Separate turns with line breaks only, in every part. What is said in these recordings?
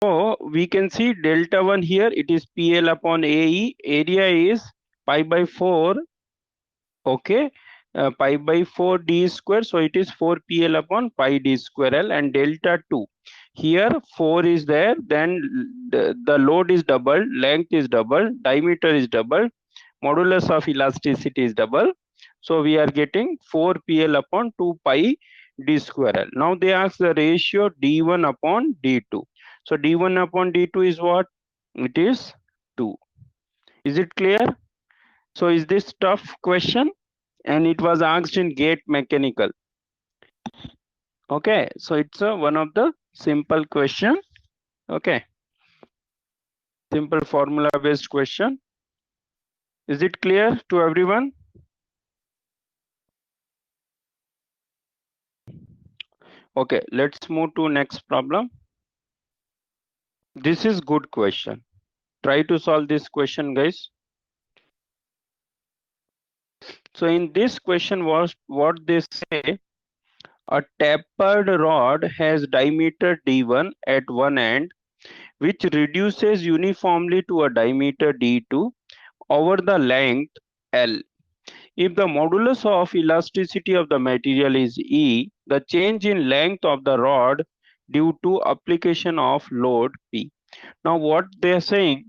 So we can see delta 1 here, it is PL upon AE, area is pi by 4, okay, pi by 4 d square, so it is 4 PL upon pi d square L, and delta 2. Here 4 is there, then the load is double, length is double, diameter is double, modulus of elasticity is double. So we are getting 4 PL upon 2 pi d square L. Now they ask the ratio d1 upon d2. So d1 upon d2 is what? It is 2. Is it clear? So is this tough question? And it was asked in gate mechanical. Okay, so it's one of the simple question. Okay, simple formula based question. Is it clear to everyone? Okay, let's move to next problem. This is good question. Try to solve this question, guys. So in this question was what they say, a tapered rod has diameter d1 at one end, which reduces uniformly to a diameter d2 over the length L. If the modulus of elasticity of the material is E, the change in length of the rod due to application of load P. Now what they are saying,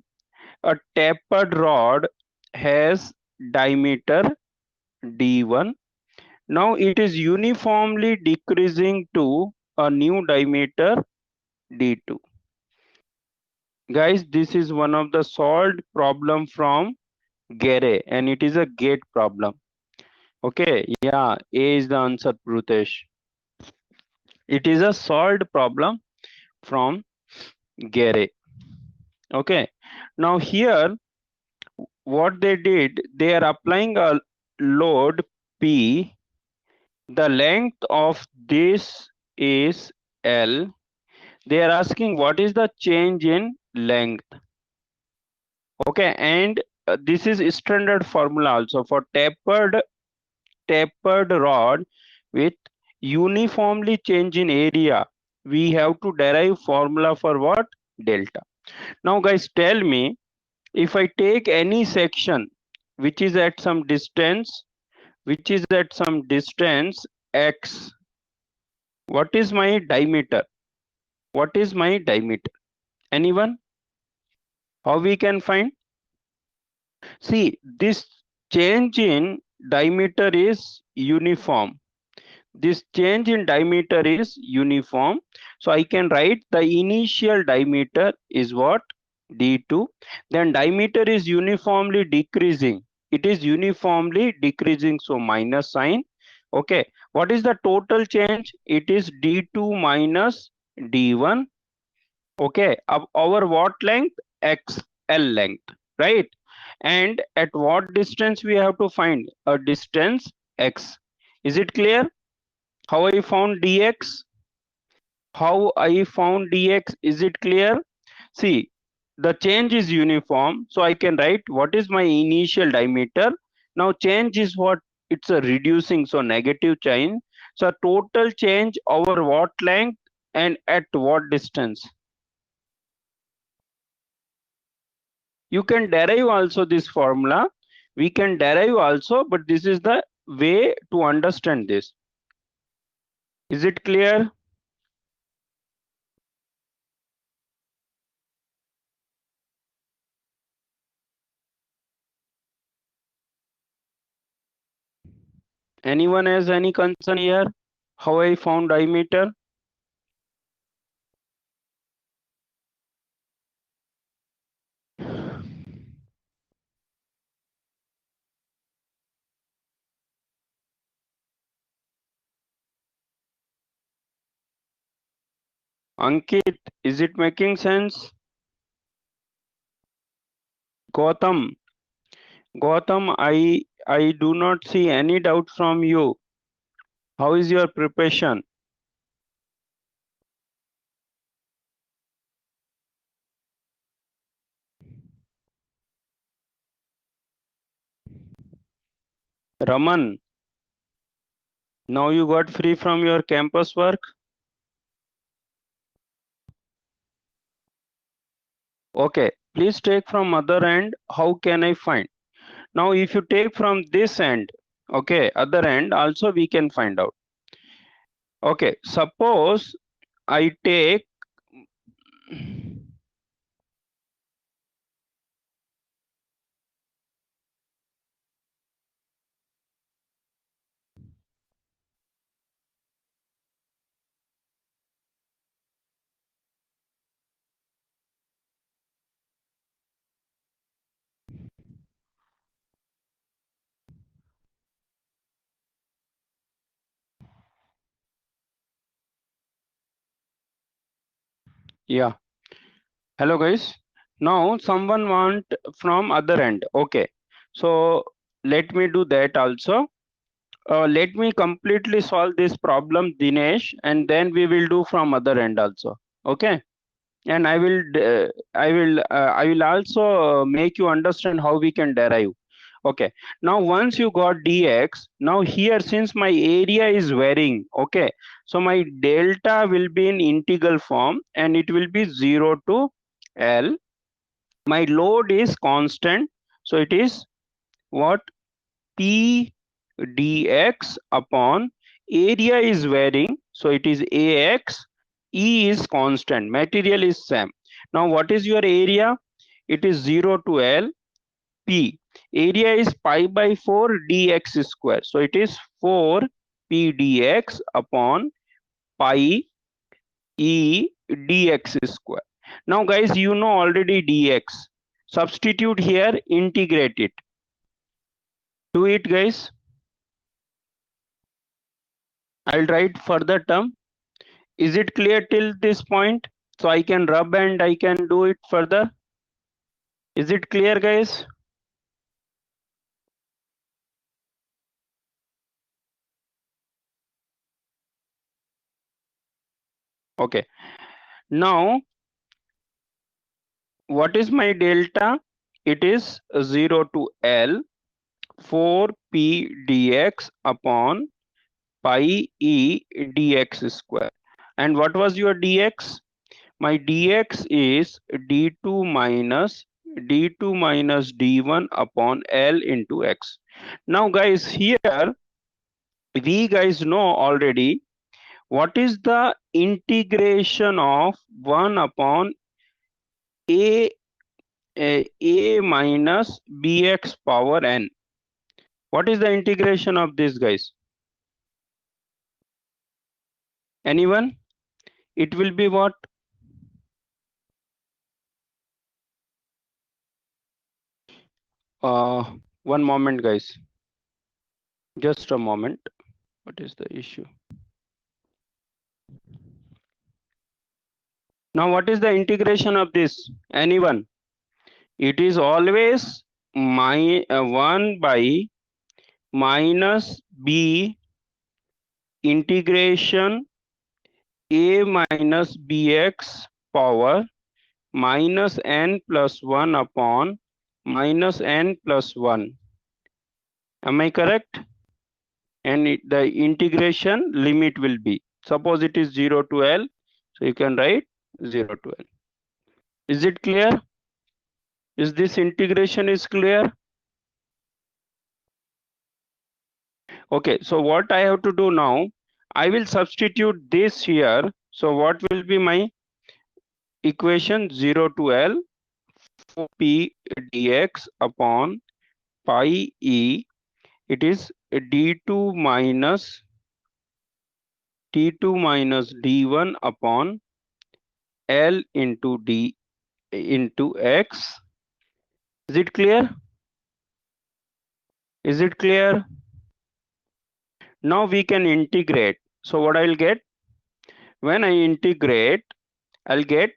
a tapered rod has diameter d1. Now it is uniformly decreasing to a new diameter d2. Guys, this is one of the solved problem from Gare, and it is a gate problem. Okay, yeah, A is the answer, Prutesh. It is a solved problem from Gare. Okay, now here what they did, they are applying a load P. The length of this is L. They are asking what is the change in length. Okay, and this is standard formula also for tapered rod with uniformly change in area. We have to derive formula for what? Delta. Now guys, tell me, if I take any section which is at some distance, x, what is my diameter? What is my diameter? Anyone? How we can find? See, this change in diameter is uniform. This change in diameter is uniform. So I can write the initial diameter is what? D2. Then diameter is uniformly decreasing. It is uniformly decreasing, so minus sign. Okay. What is the total change? It is D2 minus D1. Okay. Over what length? XL length. Right. And at what distance we have to find? A distance X. Is it clear? How I found dx? How I found dx? Is it clear? See, the change is uniform, so I can write what is my initial diameter. Now change is what? It's a reducing, so negative change. So total change over what length and at what distance? You can derive also this formula. We can derive also, but this is the way to understand this. Is it clear? Anyone has any concern here? How I found diameter? Ankit, is it making sense? Gautam, I do not see any doubt from you. How is your preparation? Raman, now you got free from your campus work? Okay, please take from other end. How can I find? Now, if you take from this end, okay, other end also we can find out. Okay, suppose I take yeah. Hello guys. Now someone want from other end. Okay. So let me do that also. Let me completely solve this problem, Dinesh, and then we will do from other end also. Okay. And I will also make you understand how we can derive. Okay. Now once you got dx, now here since my area is varying, okay, so my delta will be in integral form and it will be 0 to L. My load is constant, so it is what? P dx upon area is varying, so it is ax. E is constant, material is same. Now what is your area? It is 0 to L. P area is pi by 4 dx square, so it is 4 p dx upon pi e dx square. Now guys, you know already dx. Substitute here, integrate it. Do it guys. I'll write further term. Is it clear till this point? So I can rub and I can do it further. Is it clear guys? Okay. Now what is my delta? It is 0 to L 4 p dx upon pi e dx square. And what was your dx? My dx is d2 minus d1 upon L into x. Now guys, here we guys know already what is the integration of 1 upon a, a minus bx power n. What is the integration of this guys? Anyone? It will be what? One moment guys, just a moment. What is the issue? Now what is the integration of this? Anyone? It is always 1 by minus b integration a minus bx power minus n plus 1 upon minus n plus 1. Am I correct? And the integration limit will be, suppose it is 0 to L, so you can write 0 to L. Is it clear? Is this integration is clear? Okay, so what I have to do now, I will substitute this here. So what will be my equation? 0 to L 4p dx upon pi e. It is d2 minus d1 upon L into d into x. Is it clear? Is it clear? Now we can integrate. So what I'll get? When I integrate, I'll get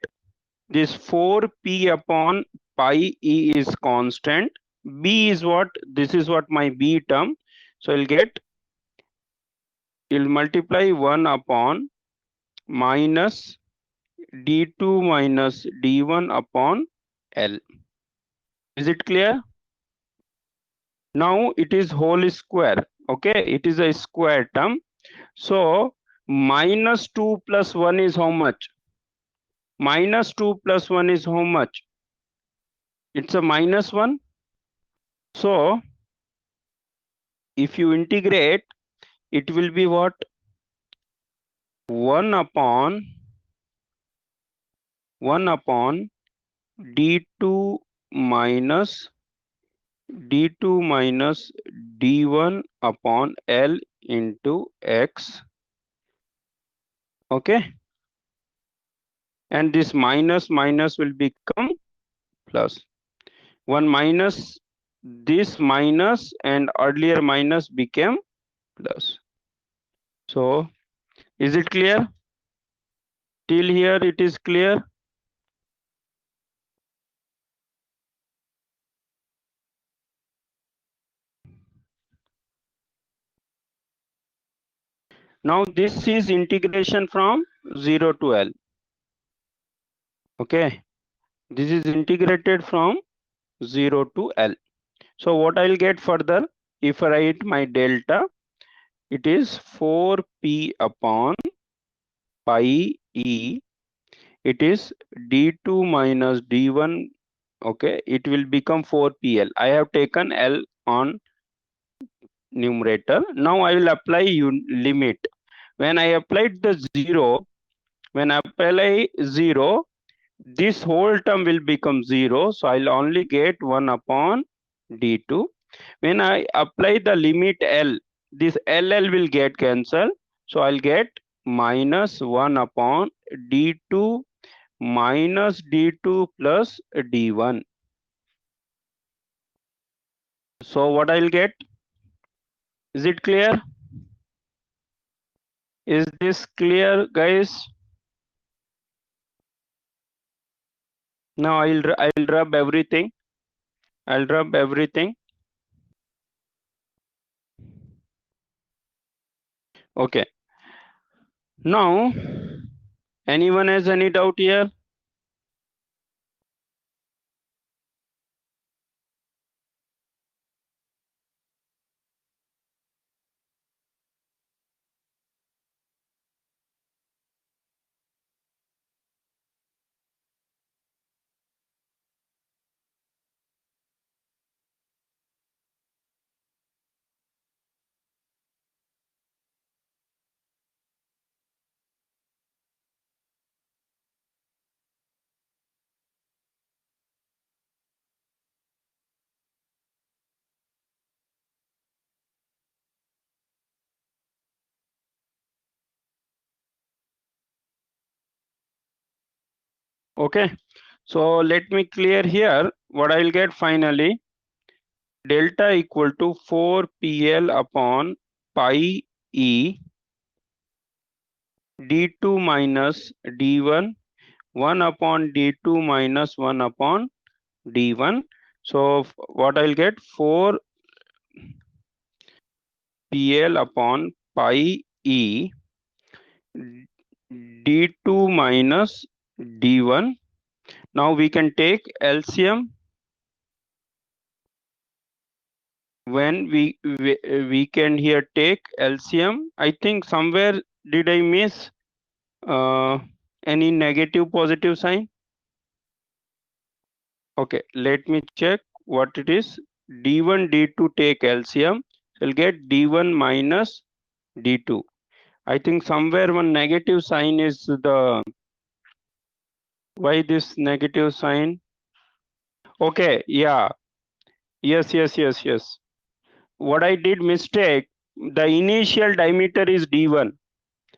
this 4p upon pi e is constant. B is what? This is what my b term. So I'll get, you'll multiply 1 upon minus d2 minus d1 upon L. Is it clear? Now it is whole square. Okay, it is a square term. So minus 2 plus 1 is how much? Minus 2 plus 1 is how much? It's a -1. So if you integrate, it will be what? 1 upon d2 minus d1 upon L into X. Okay, and this minus will become plus. 1 minus this minus and earlier minus became plus. So is it clear? Till here it is clear? Now this is integration from 0 to L. Okay, this is integrated from 0 to L. So what I'll get further, if I write my delta, it is 4p upon pi e. It is d2 minus d1. Okay, it will become 4pl. I have taken L on numerator. Now I will apply limit. When I applied the 0, when I apply 0, this whole term will become 0. So I'll only get 1 upon d2. When I apply the limit L, this LL will get cancelled. So I'll get minus 1 upon d2 minus d2 plus d1. So what I'll get? Is it clear? Is this clear, guys? Now I'll rub everything. I'll rub everything. Okay. Now, anyone has any doubt here? Okay. So let me clear here what I'll get finally. Delta equal to 4pl upon pi e d2 minus d1 1 upon d2 minus 1 upon d1. So what I'll get 4pl upon pi e d2 minus d1. Now we can take LCM. When we can here take LCM. I think somewhere did I miss any negative positive sign? Okay, let me check what it is. D1 D2 take LCM. We'll get D1 minus D2. I think somewhere one negative sign is the, why this negative sign? Okay, yeah, yes. What I did mistake, the initial diameter is D1,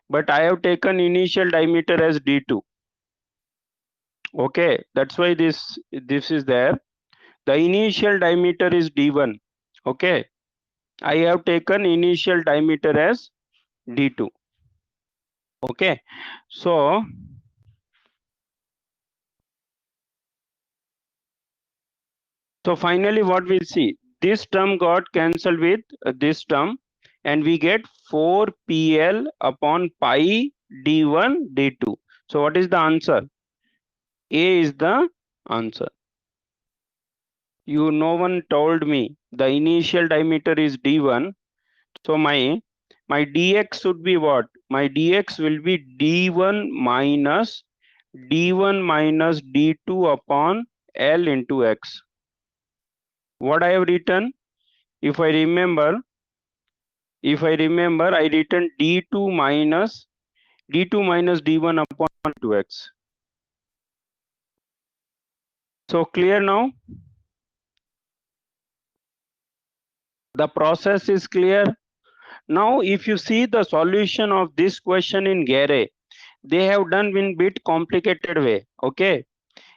but I have taken initial diameter as D2. Okay, that's why this is there. The initial diameter is D1. Okay, I have taken initial diameter as D2. Okay, so finally what we see, this term got cancelled with this term, and we get 4pl upon pi d1 d2. So what is the answer? A is the answer. No one told me the initial diameter is d1. So my dx should be what? My dx will be d1 minus d2 upon L into x. What I have written? If I remember, I written d2 minus d1 upon 2x. So clear now? The process is clear. Now, if you see the solution of this question in Gare, they have done in bit complicated way. Okay.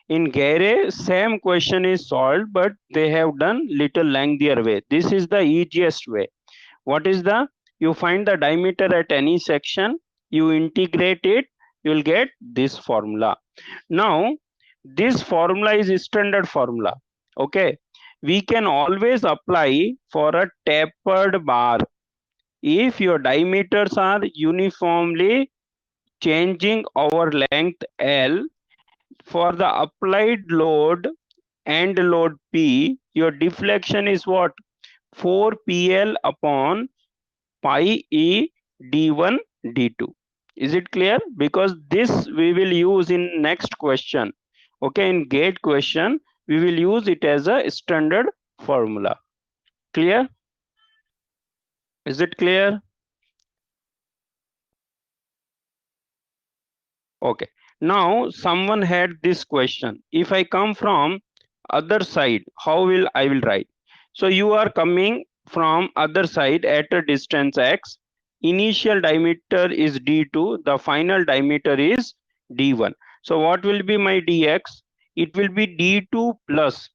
In Gare, same question is solved, but they have done little lengthier way. This is the easiest way. What is the? You find the diameter at any section, you integrate it, you will get this formula. Now, this formula is standard formula. Okay. We can always apply for a tapered bar if your diameters are uniformly changing over length L. For the applied load and load P, your deflection is what? 4 PL upon pi E d1 d2. Is it clear? Because this we will use in next question. Okay, in gate question we will use it as a standard formula. Clear? Is it clear? Okay. Now someone had this question. If I come from other side, how will I will write? So you are coming from other side at a distance x. Initial diameter is d2. The final diameter is d1. So what will be my dx? It will be d2 plus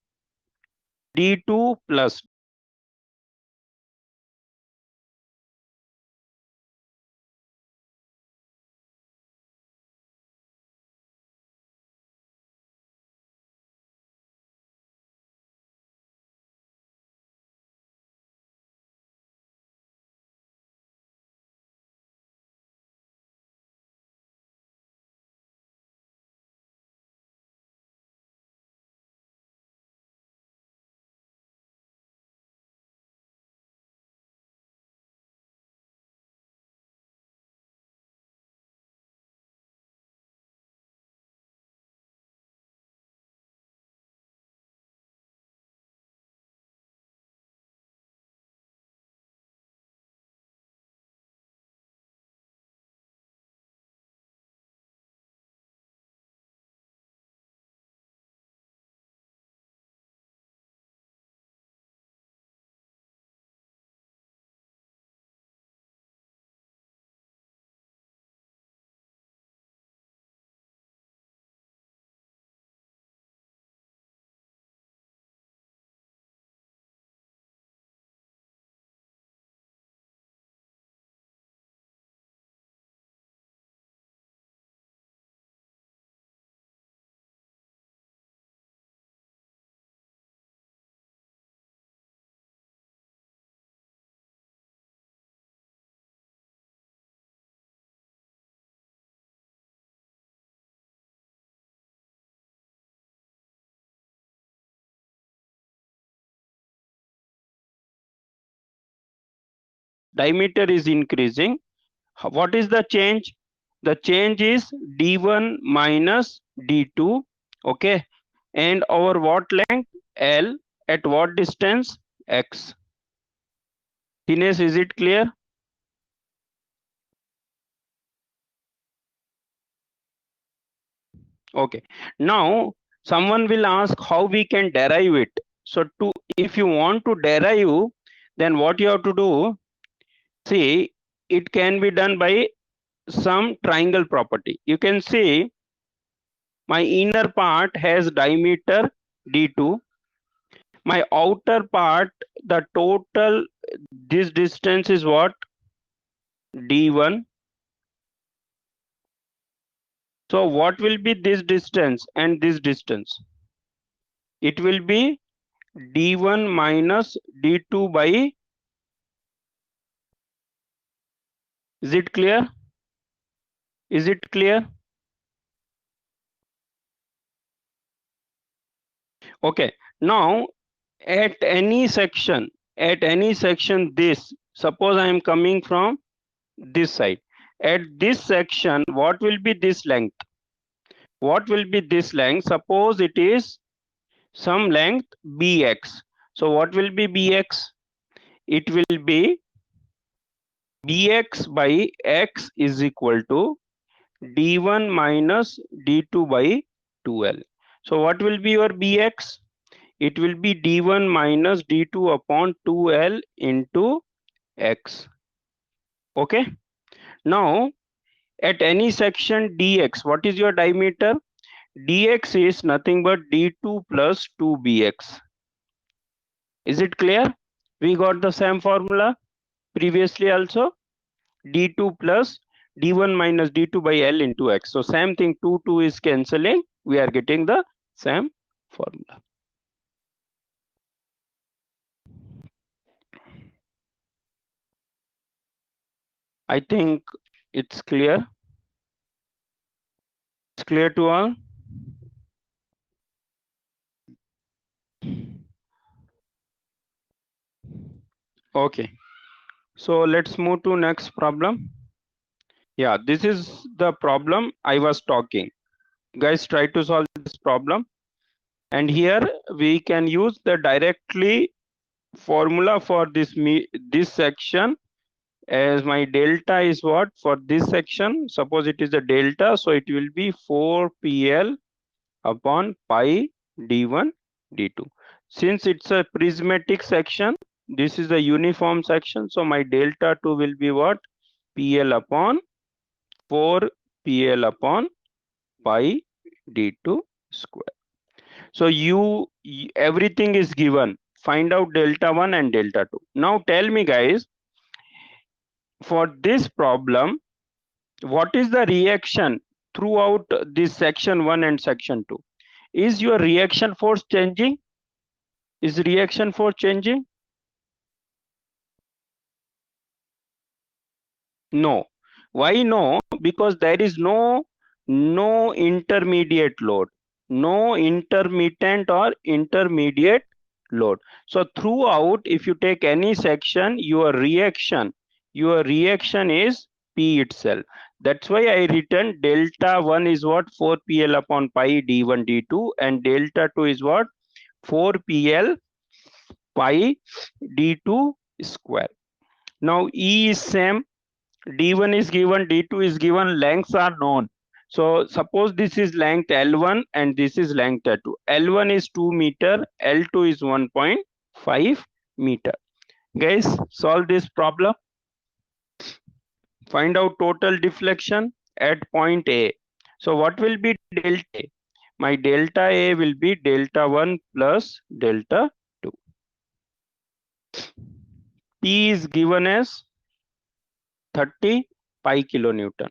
diameter is increasing. What is the change? The change is d1 minus d2. Okay. And over what length? L. At what distance? X. Dinesh, is it clear? Okay. Now someone will ask how we can derive it. So if you want to derive, then what you have to do? See, it can be done by some triangle property. You can see my inner part has diameter d2. My outer part, the total, this distance is what? d1. So what will be this distance and this distance? It will be d1 minus d2 by, is it clear? Is it clear? Okay. Now at any section, this, suppose I am coming from this side. At this section, what will be this length? What will be this length? Suppose it is some length bx. So what will be Bx? It will be Bx by x is equal to d1 minus d2 by 2l. So what will be your Bx? It will be d1 minus d2 upon 2l into x. Okay. Now at any section dx, what is your diameter? Dx is nothing but d2 plus 2bx. Is it clear? We got the same formula previously also. D2 plus d1 minus d2 by l into x. So same thing, 2 is cancelling. We are getting the same formula. I think it's clear. It's clear to all. Okay. So let's move to next problem. Yeah, this is the problem I was talking. Guys, try to solve this problem. And here we can use the directly formula for this section, as my delta is what for this section. Suppose it is the delta, so it will be 4pl upon pi d1 d2. Since it's a prismatic section, this is a uniform section, so my delta 2 will be what? Pl upon 4pl upon pi d2 square. So everything is given. Find out delta 1 and delta 2. Now tell me guys, for this problem, what is the reaction throughout this section 1 and section 2? Is your reaction force changing? Is reaction force changing? No. Why no? Because there is no intermediate load, no intermittent or intermediate load. So throughout, if you take any section, your reaction is P itself. That's why I written delta 1 is what? 4pl upon pi d1 d2, and delta 2 is what? 4pl pi d2 square. Now E is same, d1 is given, d2 is given, lengths are known. So suppose this is length L1 and this is length L2. L1 is 2 meter, L2 is 1.5 meter. Guys, solve this problem. Find out total deflection at point A. So what will be delta A? My delta A will be delta 1 plus delta 2. P is given as 30 pi kilonewton.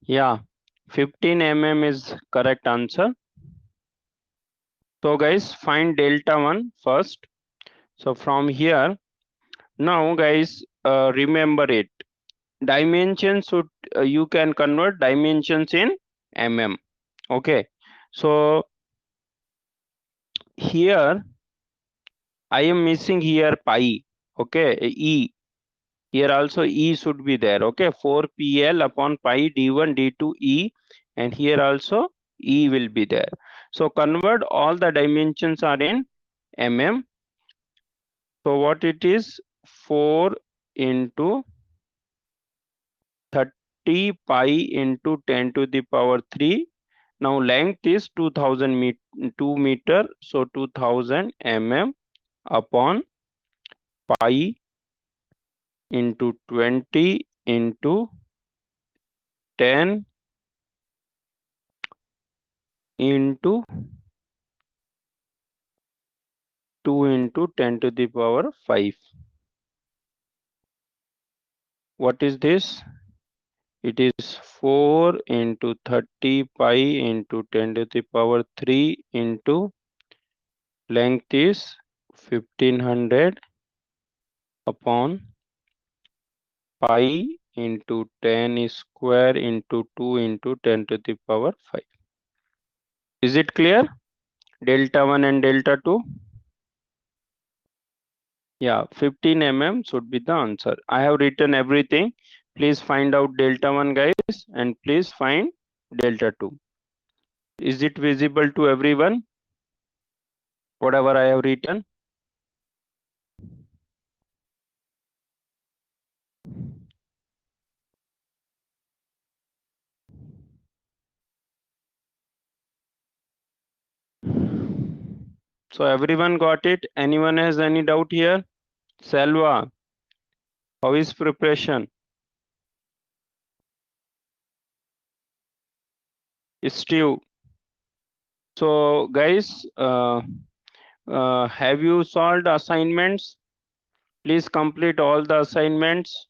Yeah, 15 mm is correct answer. So guys, find delta 1 first. So from here, now guys, remember it. Dimensions should you can convert dimensions in mm. Okay. So here I am missing here pi. Okay, e. Here also e should be there. Okay, 4 pl upon pi d1 d2 e, and here also e will be there. So convert all the dimensions are in mm. So what it is, 4 into 30 pi into 10 to the power 3. Now length is 2 meter, so 2000 mm upon pi into 20 into 10 into 2 into 10 to the power 5. What is this? It is 4 into 30 pi into 10 to the power 3 into length is 1500 upon pi into 10 square into 2 into 10 to the power 5. Is it clear? Delta 1 and delta 2? Yeah, 15 mm should be the answer. I have written everything. Please find out delta 1 guys, and please find delta 2. Is it visible to everyone? Whatever I have written? So everyone got it? Anyone has any doubt here? Selva, how is preparation? Steve. So guys, have you solved assignments? Please complete all the assignments.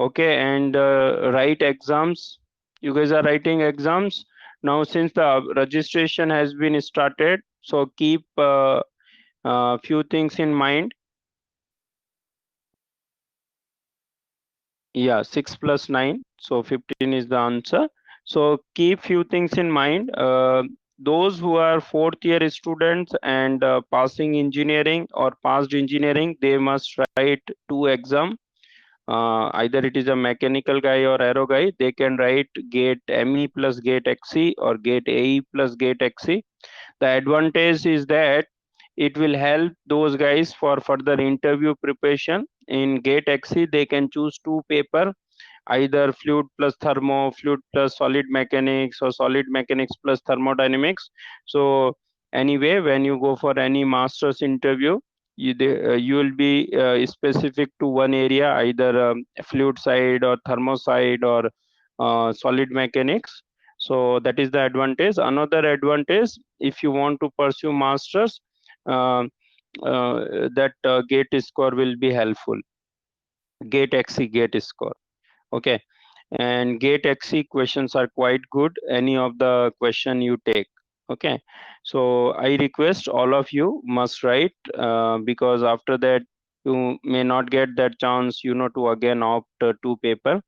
Okay, and write exams. You guys are writing exams. Now since the registration has been started, so keep few things in mind. Yeah, 6 plus 9, so 15 is the answer. So keep few things in mind. Those who are fourth year students and passing engineering or passed engineering, they must write two exam. Either it is a mechanical guy or aero guy, they can write gate ME plus gate XE or gate AE plus gate XE. The advantage is that it will help those guys for further interview preparation. In gate XE, they can choose two paper, either fluid plus thermo, fluid plus solid mechanics, or solid mechanics plus thermodynamics. So anyway, when you go for any master's interview, you will be specific to one area, either fluid side or thermo side or solid mechanics. So that is the advantage. Another advantage, if you want to pursue masters, uh, that gate score will be helpful. Gate XE gate score. Okay, and gate XE questions are quite good, any of the question you take. Okay, so I request all of you must write, because after that you may not get that chance, to again opt two paper.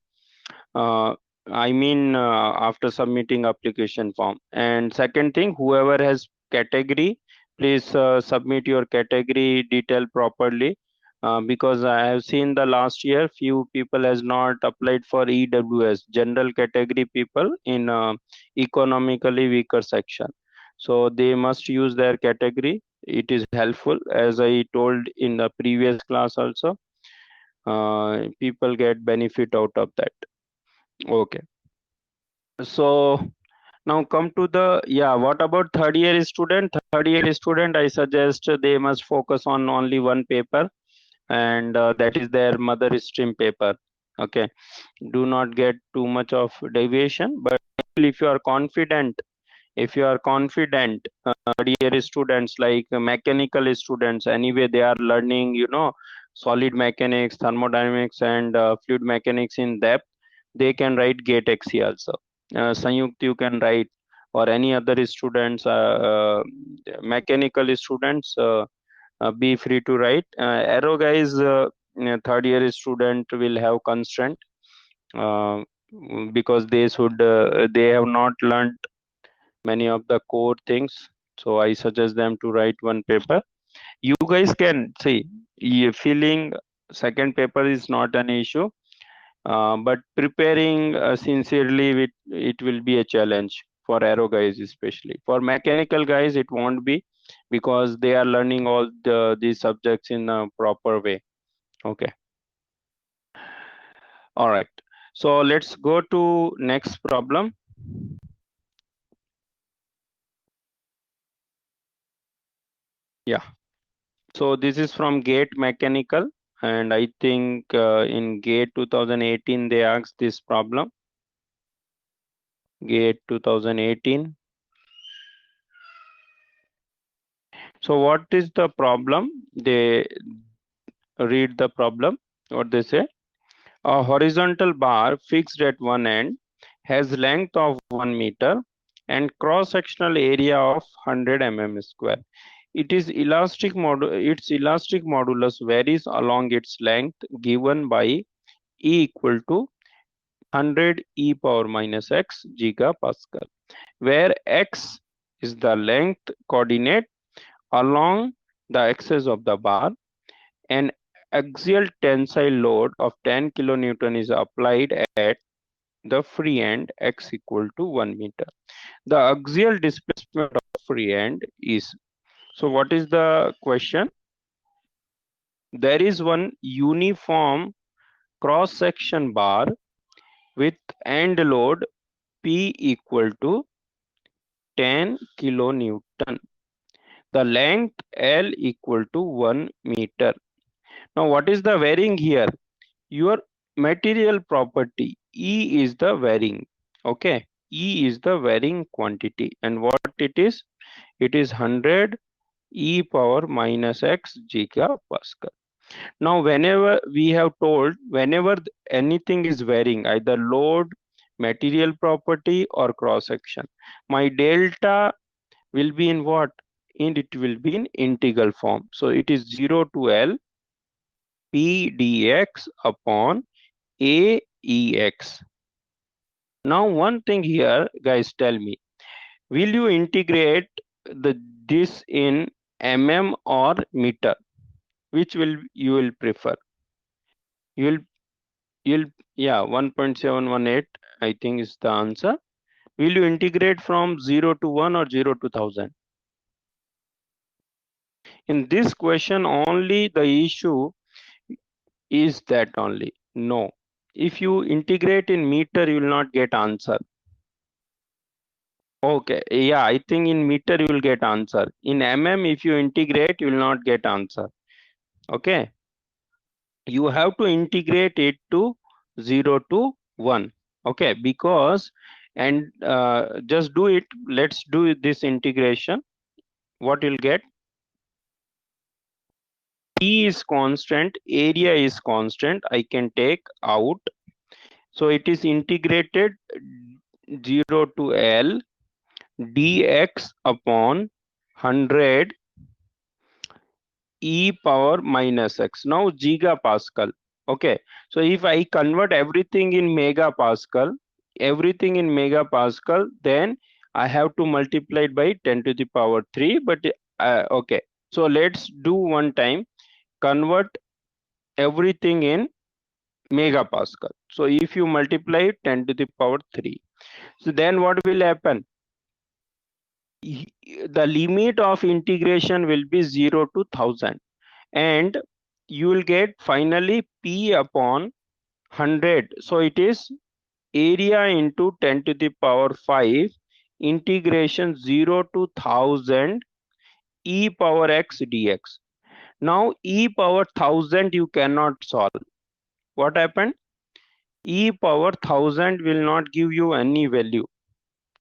uh, I mean, after submitting application form. And second thing, whoever has category, please submit your category detail properly, because I have seen the last year few people has not applied for EWS, general category people in economically weaker section. So they must use their category. It is helpful, as I told in the previous class also. People get benefit out of that. Okay. So now come to the, yeah, what about third year student? Third year student, I suggest they must focus on only one paper, and that is their mother stream paper. Okay, do not get too much of deviation, but if you are confident, third year students like mechanical students, anyway they are learning, solid mechanics, thermodynamics, and fluid mechanics in depth, they can write gate XE also. Sanyukt, you can write. or any other students, mechanical students, be free to write. Aero guys, third year student will have constraint, uh, because they have not learned many of the core things. So I suggest them to write one paper. You guys can see, filling second paper is not an issue, but preparing sincerely, it will be a challenge for aero guys, especially. For mechanical guys, it won't be, because they are learning all these subjects in a proper way. Okay. All right. So let's go to next problem. Yeah. So this is from GATE Mechanical, and I think in GATE 2018 they asked this problem. GATE 2018. So what is the problem? They read the problem. What they say: a horizontal bar fixed at one end has length of 1 meter and cross-sectional area of 100 mm square. Its elastic modulus varies along its length, given by E equal to 100 e power minus x gigapascal, where x is the length coordinate along the axis of the bar. An axial tensile load of 10 kilonewton is applied at the free end x equal to 1 meter. The axial displacement of free end is. So what is the question? There is one uniform cross section bar with end load P equal to 10 kilonewton. The length L equal to 1 meter. Now what is the varying here? Your material property E is the varying. Okay, E is the varying quantity, and what it is? It is 100 e power minus x gigapascal. Now whenever we have told, whenever anything is varying, either load, material property, or cross section, my delta will be in what? And it will be in integral form. So it is 0 to L P dx upon A ex. Now one thing here, guys, tell me, will you integrate this in mm or meter? Which will you will prefer? You'll you'll Yeah, 1.718 I think is the answer. Will you integrate from 0 to 1 or 0 to 1000? In this question, only the issue is that only. No. If you integrate in meter, you will not get answer. Okay, yeah, I think in meter you will get answer. In mm, if you integrate, you will not get answer. Okay, you have to integrate it to 0 to 1. Okay, because, and just do it. Let's do this integration. What you'll get? P is constant, area is constant. I can take out. So it is integrated 0 to L dx upon 100 e power minus x. Now gigapascal. Okay, so if I convert everything in megapascal, then I have to multiply it by 10 to the power 3. But okay, so let's do one time. Convert everything in megapascal. So if you multiply 10 to the power 3, so then what will happen? The limit of integration will be 0 to 1000, and you will get finally P upon 100. So it is area into 10 to the power 5 integration 0 to 1000 e power x dx. Now e power 1000 you cannot solve. What happened? E power 1000 will not give you any value.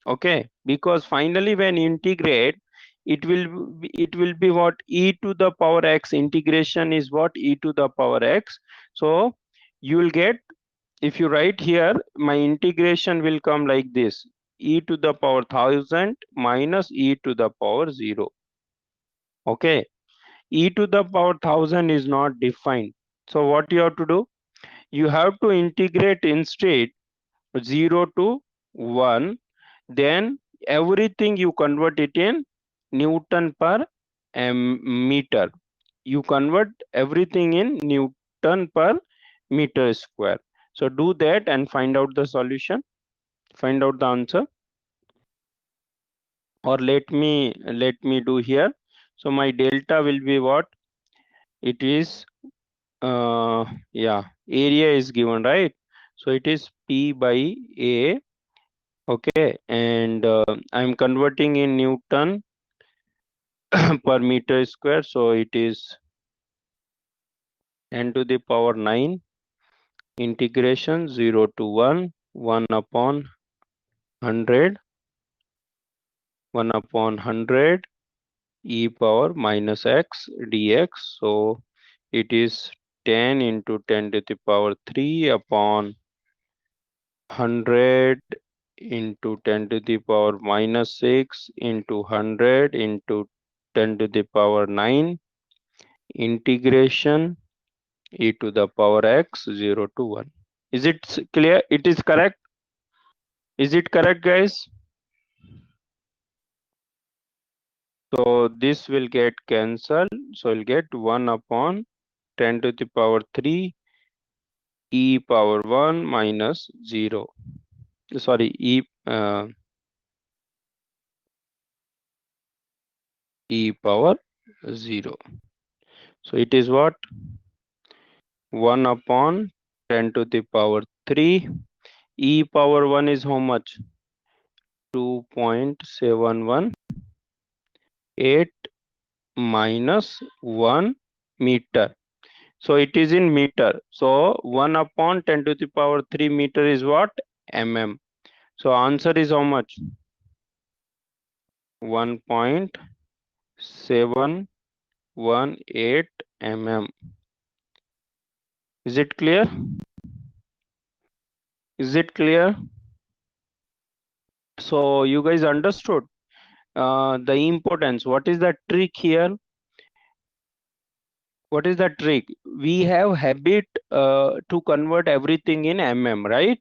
Okay, because finally when integrate, it will be what? E to the power x. Integration is what? E to the power x. So you will get, if you write here, my integration will come like this. e to the power 1000 minus e to the power 0. Okay, e to the power 1000 is not defined. So what you have to do? You have to integrate instead 0 to 1, then everything you convert it in Newton per meter. You convert everything in Newton per meter square. So do that and find out the solution, find out the answer. Or let me do here. So my delta will be what? It is yeah, area is given, right? So it is P by A. Okay, and I'm converting in Newton per meter square, so it is 10 to the power 9 integration 0 to 1 upon 100, 1 upon 100 e power minus x dx. So it is 10 into 10 to the power 3 upon 100 into 10 to the power minus 6 into 100 into 10 to the power 9 integration e to the power x 0 to 1. Is it clear? It is correct? Is it correct, guys? So this will get cancelled. So we'll get 1 upon 10 to the power 3 e power 1 minus 0. Sorry, e power 0. So it is what? 1 upon 10 to the power 3. E power 1 is how much? 2.718 minus 1 meter. So it is in meter. So 1 upon 10 to the power 3 meter is what? Mm. So answer is how much? 1.718 mm. Is it clear? Is it clear? So you guys understood the importance. What is the trick here? What is the trick? We have habit to convert everything in mm, right?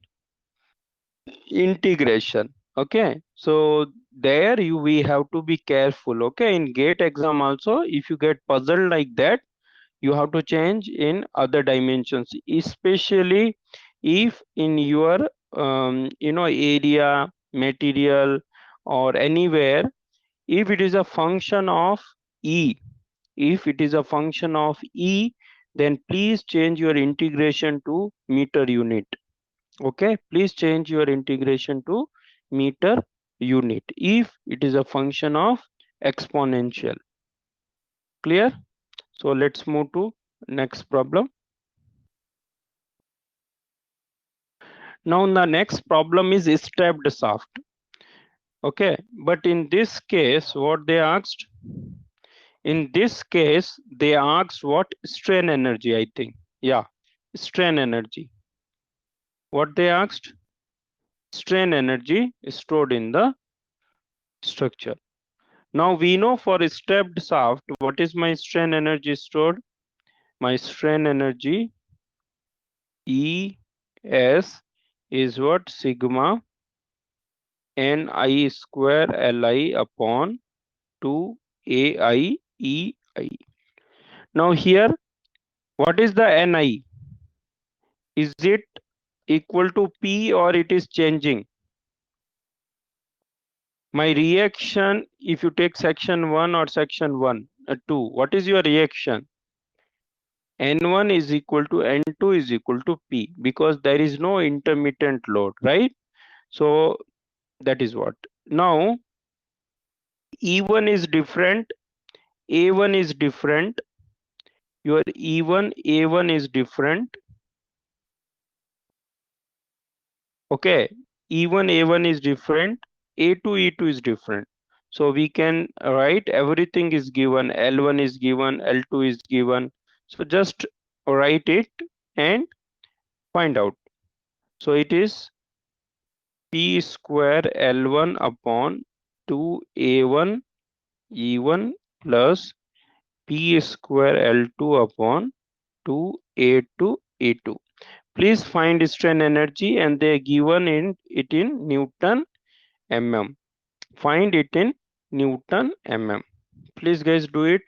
Integration. Okay, so there we have to be careful. Okay, in gate exam also, if you get puzzled like that, you have to change in other dimensions, especially if in your area, material, or anywhere, if it is a function of e, if it is a function of e, then please change your integration to meter unit. Okay, please change your integration to meter unit if it is a function of exponential. Clear? So let's move to next problem. Now the next problem is stepped shaft. Okay, but in this case, what they asked? In this case, they asked what? Strain energy, I think. Yeah, strain energy. What they asked? Strain energy stored in the structure. Now we know for a stepped shaft, what is my strain energy stored? My strain energy ES is what? Sigma Ni square Li upon 2 AIEI. Now here, what is the Ni? Is it equal to P or it is changing? My reaction, if you take section 1 or section 1, 2, what is your reaction? N1 is equal to N2 is equal to P because there is no intermittent load, right? So that is what. Now E1 is different, A1 is different, your E1, A1 is different. Okay, E1, A1 is different, A2, E2 is different. So we can write everything is given, L1 is given, L2 is given. So just write it and find out. So it is P square L1 upon 2A1 E1 plus P square L2 upon 2A2 E2. Please find strain energy, and they given it in Newton mm. Find it in Newton mm. Please guys do it.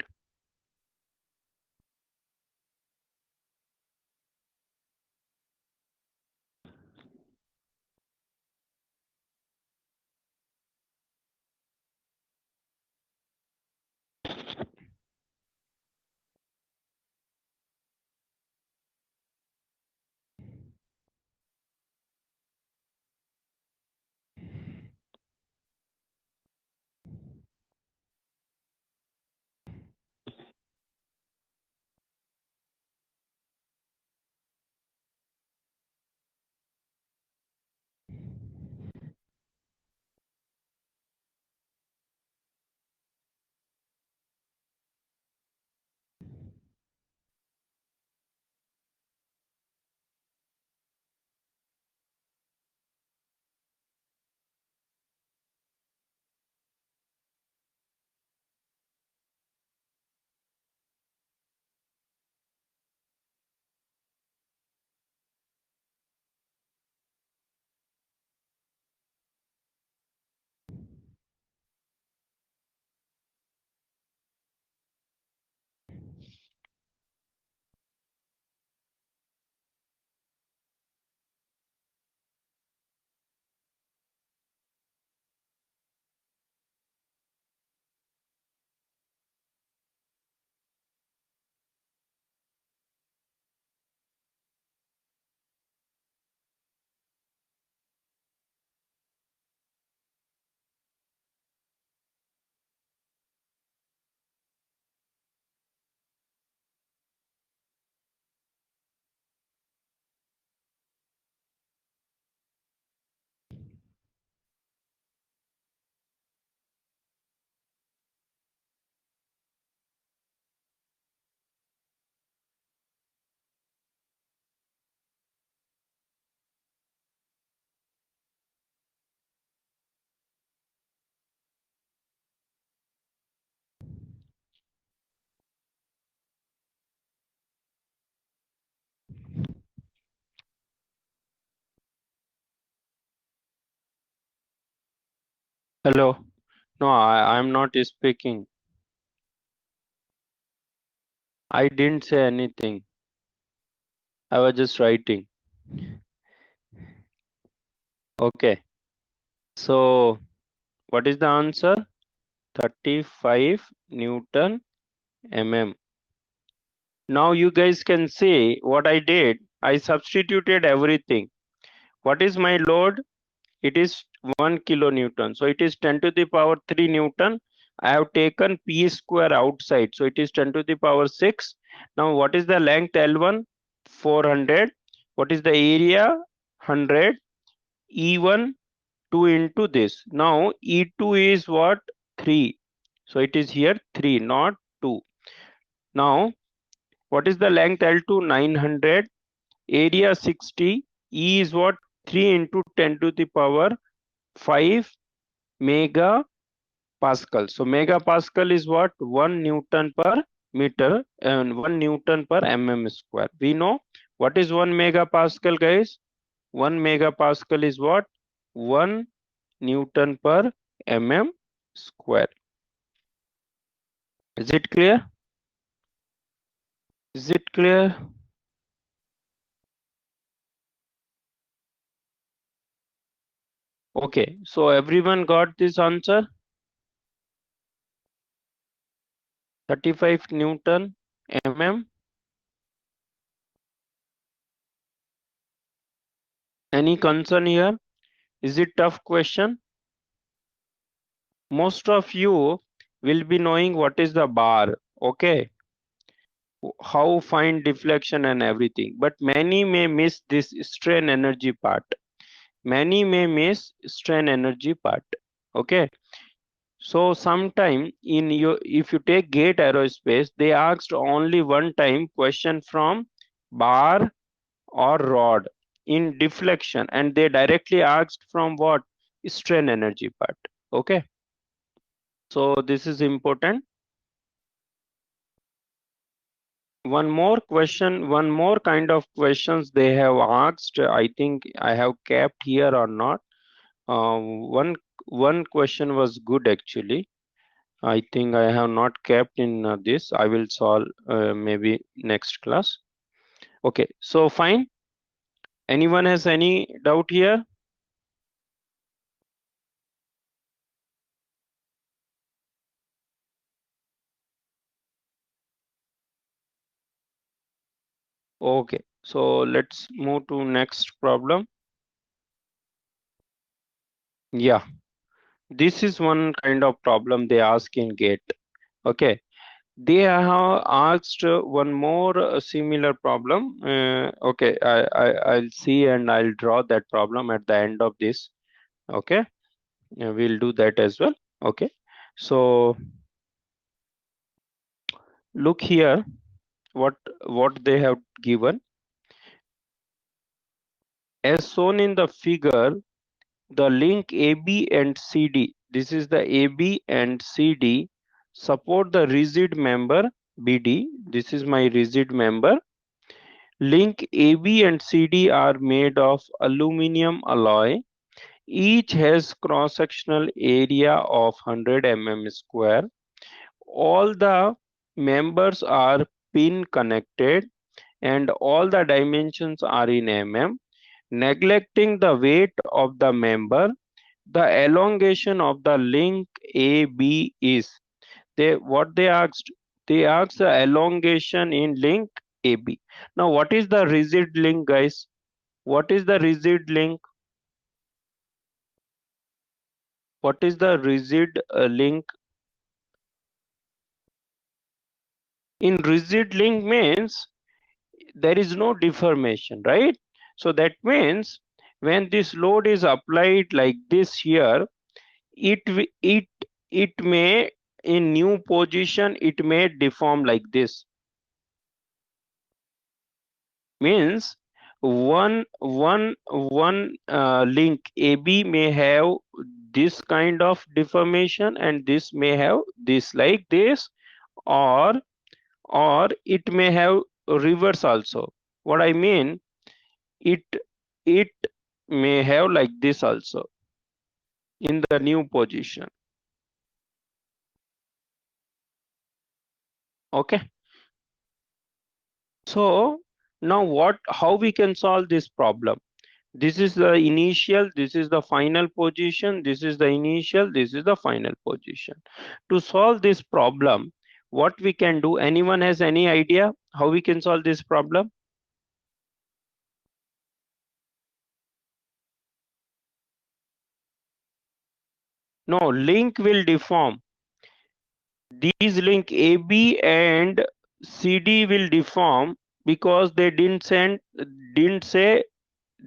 Hello. No, I'm not speaking. I didn't say anything. I was just writing. Okay. So what is the answer? 35 Newton mm. Now you guys can see what I did. I substituted everything. What is my load? It is 1 kilonewton. So it is 10 to the power 3 Newton. I have taken P square outside. So it is 10 to the power 6. Now what is the length L1? 400. What is the area? 100. E1 2 into this. Now E2 is what? 3. So it is here 3, not 2. Now what is the length L2? 900. Area 60. E is what? 3 into 10 to the power 5 mega Pascal. So megapascal is what? 1 Newton per meter and 1 Newton per mm square. We know what is 1 megapascal, guys? 1 megapascal is what? 1 Newton per mm square. Is it clear? Is it clear? Okay, so everyone got this answer? 35 Newton mm. Any concern here? Is it tough question? Most of you will be knowing what is the bar, okay? How find deflection and everything, but many may miss this strain energy part. Many may miss strain energy part, okay? So sometime in your, if you take GATE aerospace, they asked only one time question from bar or rod. in deflection, and they directly asked from what? Strain energy part. Okay, so this is important. One more question, one more kind of questions they have asked. I think I have kept here or not. One question was good actually. I think I have not kept in this. I will solve maybe next class. Okay, so fine. Anyone has any doubt here? Okay, so let's move to next problem. Yeah, this is one kind of problem they ask in GATE. Okay, they have asked one more similar problem. Okay, I'll see and I'll draw that problem at the end of this. Okay, we'll do that as well. Okay, so look here what they have given. As shown in the figure, the link AB and CD, this is the AB and CD, support the rigid member BD. This is my rigid member. Link AB and CD are made of aluminum alloy. Each has cross-sectional area of 100 mm square. All the members are pin connected and all the dimensions are in mm. Neglecting the weight of the member, the elongation of the link AB is, they asked, they asked the elongation in link AB. Now what is the rigid link, guys? What is the rigid link? What is the rigid link? In rigid link means there is no deformation, right? So that means when this load is applied like this here, it it may, in new position it may deform like this. Means one link AB may have this kind of deformation and this may have this like this, or it may have reverse also. What I mean, it it may have like this also in the new position. Okay, so now what, how we can solve this problem? This is the initial, this is the final position, this is the initial, this is the final position. To solve this problem, what we can do, anyone has any idea how we can solve this problem? No, link will deform. These link AB and CD will deform because they didn't say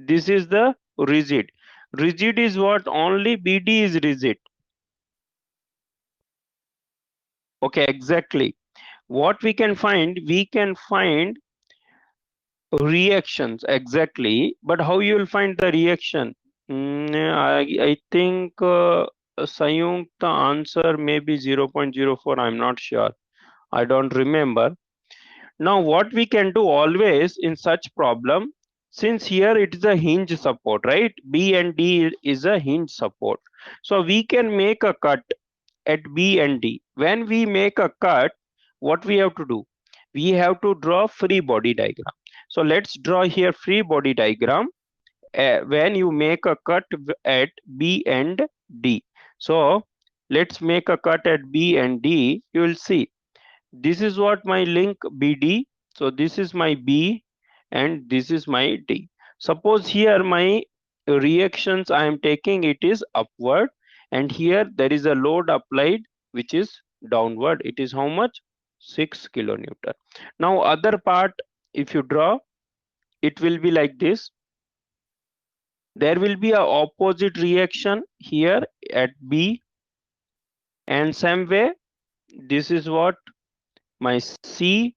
this is the rigid. Rigid is what? Only BD is rigid. Okay, exactly. What we can find? We can find reactions, exactly. But how you will find the reaction? I think Sayunk, the answer may be 0.04. I'm not sure. I don't remember. Now what we can do always in such problem, since here it is a hinge support, right? B and D is a hinge support. So we can make a cut at B and D. When we make a cut, what we have to do? We have to draw free body diagram. So let's draw here free body diagram when you make a cut at B and D. So let's make a cut at B and D. You will see this is what my link BD. So this is my B and this is my D. Suppose here my reactions I am taking, it is upward, and here there is a load applied which is downward. It is how much? 6 kilonewton. Now other part, if you draw, it will be like this. There will be a opposite reaction here at B, and same way this is what my C,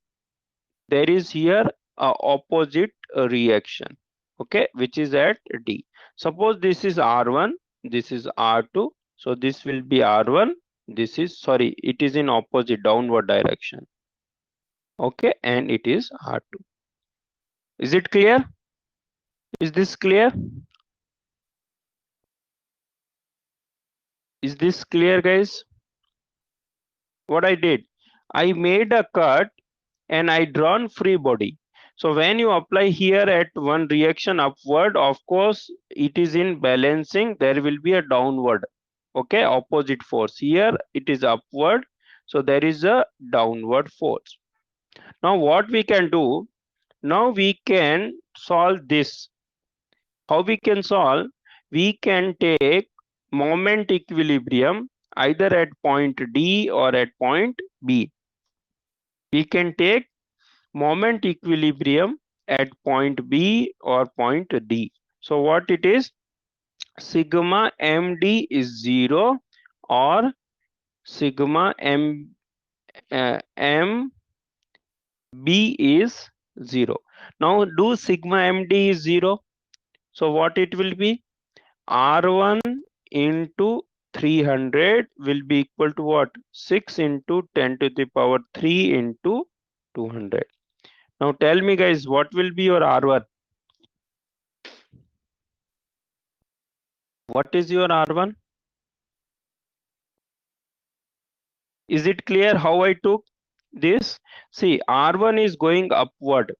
there is here a opposite reaction. okay, which is at D. Suppose this is R1, this is R2, so this will be R1, this is, sorry, it is in opposite downward direction, okay, and it is R2. Is it clear? Is this clear? Is this clear, guys? What I did, I made a cut and I drawn free body. So when you apply here at one reaction upward, of course, it is in balancing, there will be a downward, okay, opposite force. Here it is upward, so there is a downward force. Now what we can do, now we can solve this. How we can solve? We can take moment equilibrium either at point D or at point B. We can take moment equilibrium at point B or point D. So what it is? Sigma MD is 0 or sigma MB is 0. Now do sigma MD is 0. So what it will be? R1 into 300 will be equal to what? 6 into 10 to the power 3 into 200. Now tell me guys, what will be your R1? What is your R1? Is it clear how I took this? See, R1 is going upward.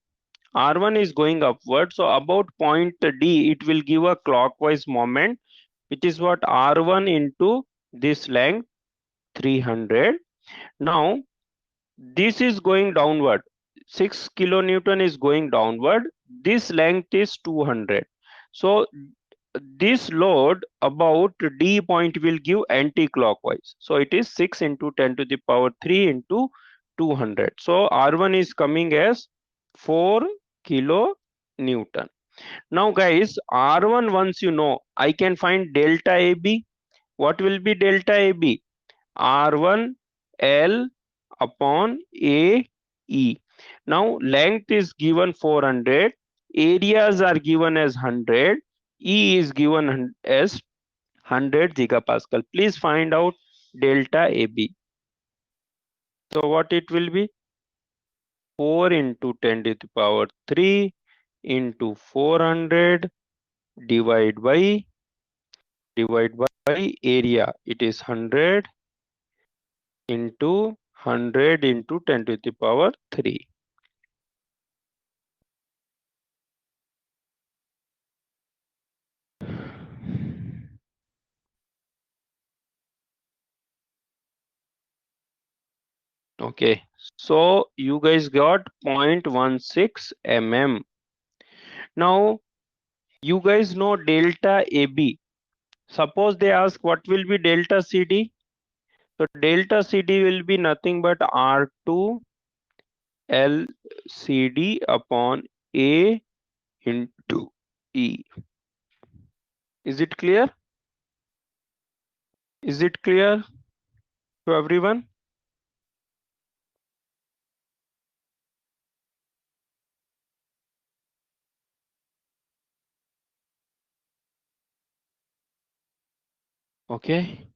R1 is going upward. So about point D, it will give a clockwise moment, which is what? R1 into this length 300. Now this is going downward. 6 kilonewton is going downward. This length is 200. So this load about D point will give anti-clockwise. So it is 6 into 10 to the power 3 into 200. So R1 is coming as 4 kilonewton. Now guys, R1 once you know, I can find delta AB. What will be delta AB? R1 L upon A E. Now length is given 400, areas are given as 100, E is given as 100 gigapascal. Please find out delta AB. So what it will be? 4 into 10 to the power 3 into 400 divide by area. It is 100 into 100 into 10 to the power 3. Okay, so you guys got 0.16 mm. Now you guys know delta AB. Suppose they ask what will be delta CD. So delta CD will be nothing but R2 LCD upon A into E. Is it clear? Is it clear to everyone? Okay,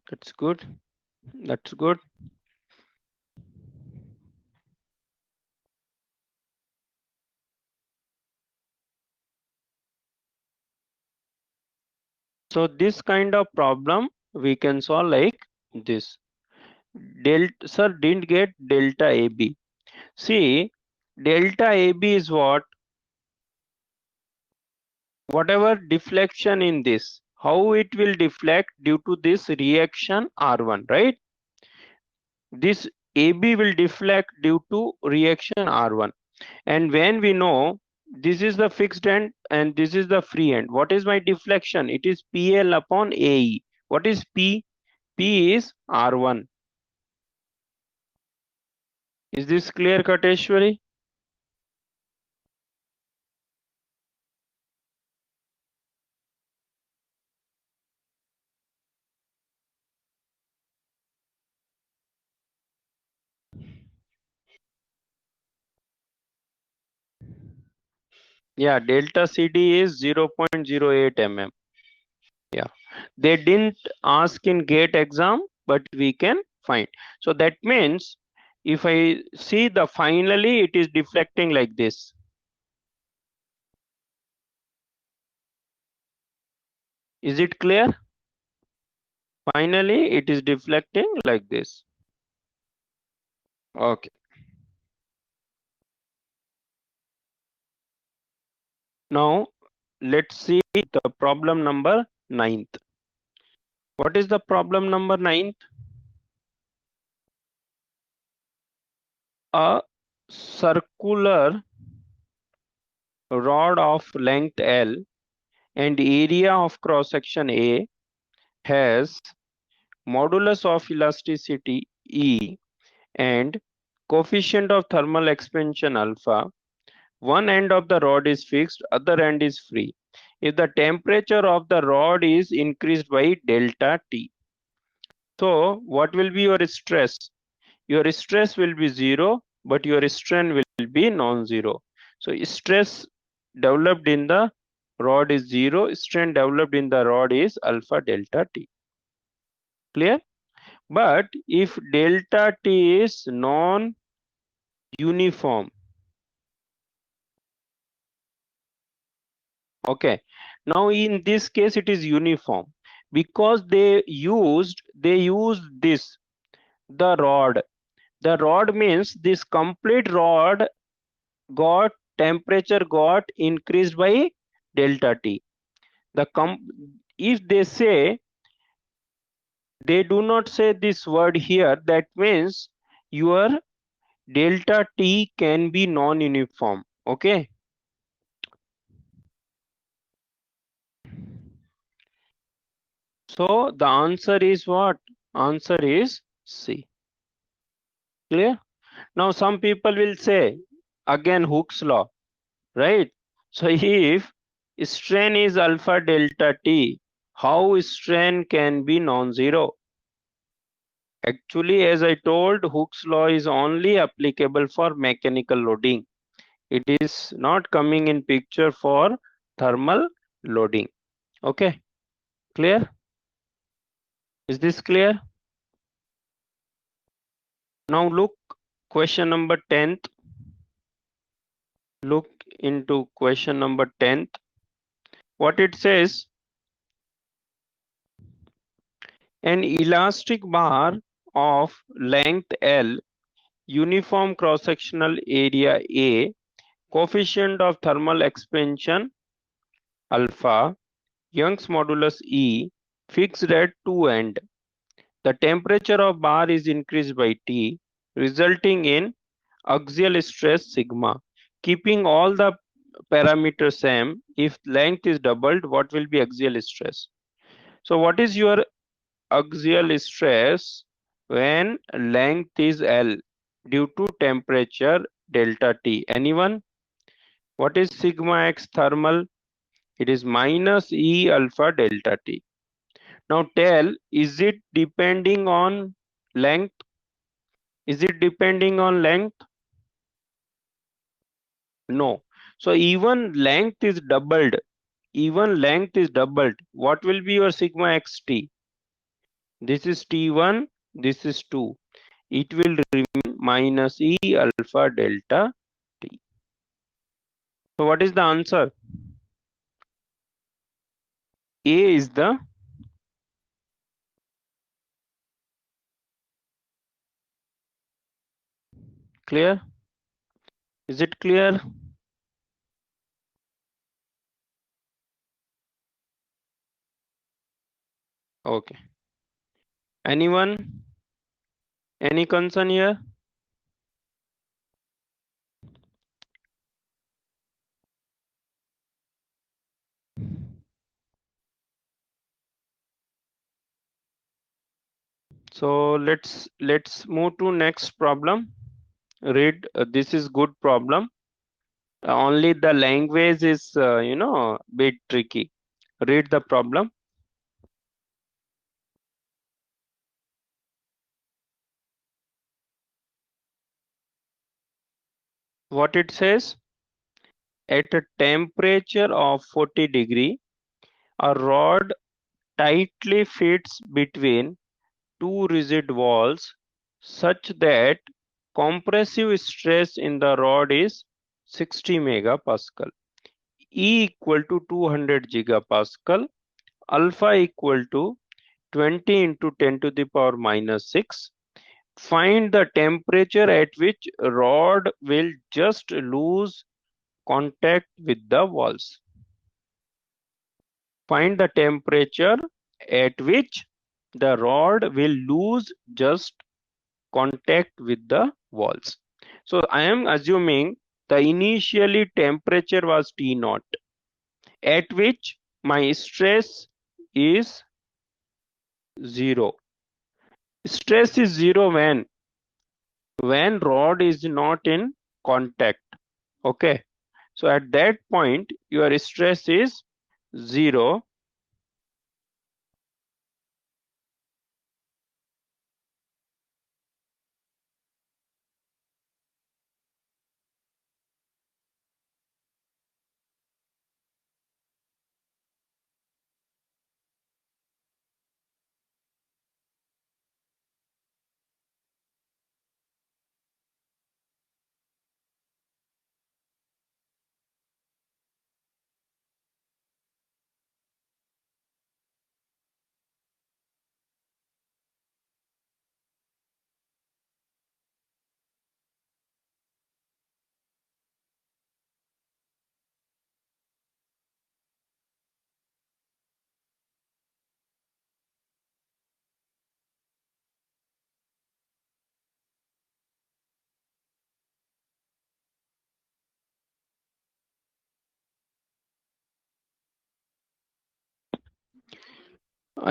that's good. That's good. So this kind of problem we can solve like this. Delta, sir, didn't get delta AB. See, delta AB is what? Whatever deflection in this, how it will deflect due to this reaction R1, right? This AB will deflect due to reaction R1. And when we know this is the fixed end and this is the free end, what is my deflection? It is PL upon AE. What is P? P is R1. Is this clear, Kateshwari? Yeah, delta CD is 0.08 mm. Yeah, they didn't ask in GATE exam, but we can find. So that means if I see the finally it is deflecting like this. Is it clear? Finally it is deflecting like this. Okay. Now let's see the problem number 9th. What is the problem number 9th? A circular rod of length L and area of cross section A has modulus of elasticity E and coefficient of thermal expansion alpha. One end of the rod is fixed, other end is free. If the temperature of the rod is increased by delta T. So what will be your stress? Your stress will be 0, but your strain will be non-zero. So stress developed in the rod is 0, strain developed in the rod is alpha delta T. Clear? But if delta T is non-uniform, okay, now in this case it is uniform because they used this, the rod. The rod means this complete rod got temperature got increased by delta T. If they say, they do not say this word here, that means your delta T can be non-uniform. Okay. So the answer is what? Answer is C. Clear? Now some people will say again Hooke's law, right? So if strain is alpha delta T, how strain can be non-zero? Actually, as I told, Hooke's law is only applicable for mechanical loading. It is not coming in picture for thermal loading. Okay, clear? Is this clear? Now look question number 10th. Look into question number 10th. What it says, an elastic bar of length L, uniform cross-sectional area A, coefficient of thermal expansion alpha, Young's modulus E, fixed at two end. The temperature of bar is increased by T, resulting in axial stress sigma. Keeping all the parameters same, if length is doubled, what will be axial stress? So what is your axial stress when length is L due to temperature delta T? Anyone? What is sigma x thermal? It is minus E alpha delta T. Now tell, is it depending on length? Is it depending on length? No. So even length is doubled. Even length is doubled. What will be your sigma xt? This is T1, this is 2. It will remain minus E alpha delta T. So what is the answer? A is the clear? Is it clear? Okay. Anyone? Any concern here? So let's move to next problem. Read, this is good problem. Only the language is bit tricky. Read the problem. What it says, at a temperature of 40 degree, a rod tightly fits between two rigid walls such that compressive stress in the rod is 60 megapascal. E equal to 200 gigapascal, alpha equal to 20 into 10 to the power minus 6. Find the temperature at which rod will just lose contact with the walls. Find the temperature at which the rod will lose just contact with the walls. So I am assuming the initially temperature was T naught, at which my stress is 0. Stress is 0 when rod is not in contact. Okay. So at that point, your stress is 0.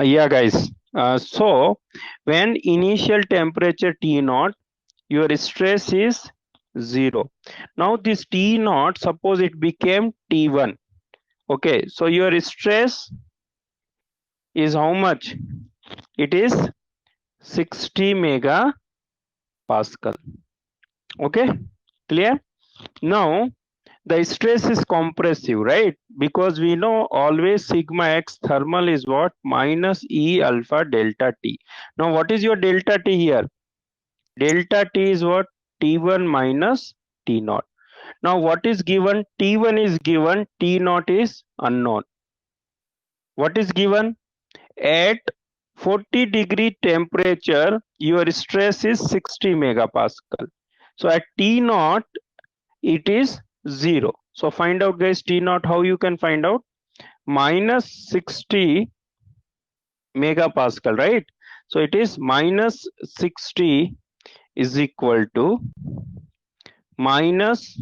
Yeah, guys. So when initial temperature T naught, your stress is 0. Now this T naught, suppose it became T1. Okay, so your stress is how much? It is 60 megapascal. Okay, clear? Now the stress is compressive, right? Because we know always sigma x thermal is what? Minus E alpha delta T. Now what is your delta T here? Delta T is what? T1 minus T naught. Now what is given? T1 is given, T naught is unknown. What is given? At 40 degree temperature, your stress is 60 megapascal. So at T naught, it is 0. So find out, guys, T naught. How you can find out? Minus 60 megapascal, right? So it is minus 60 is equal to minus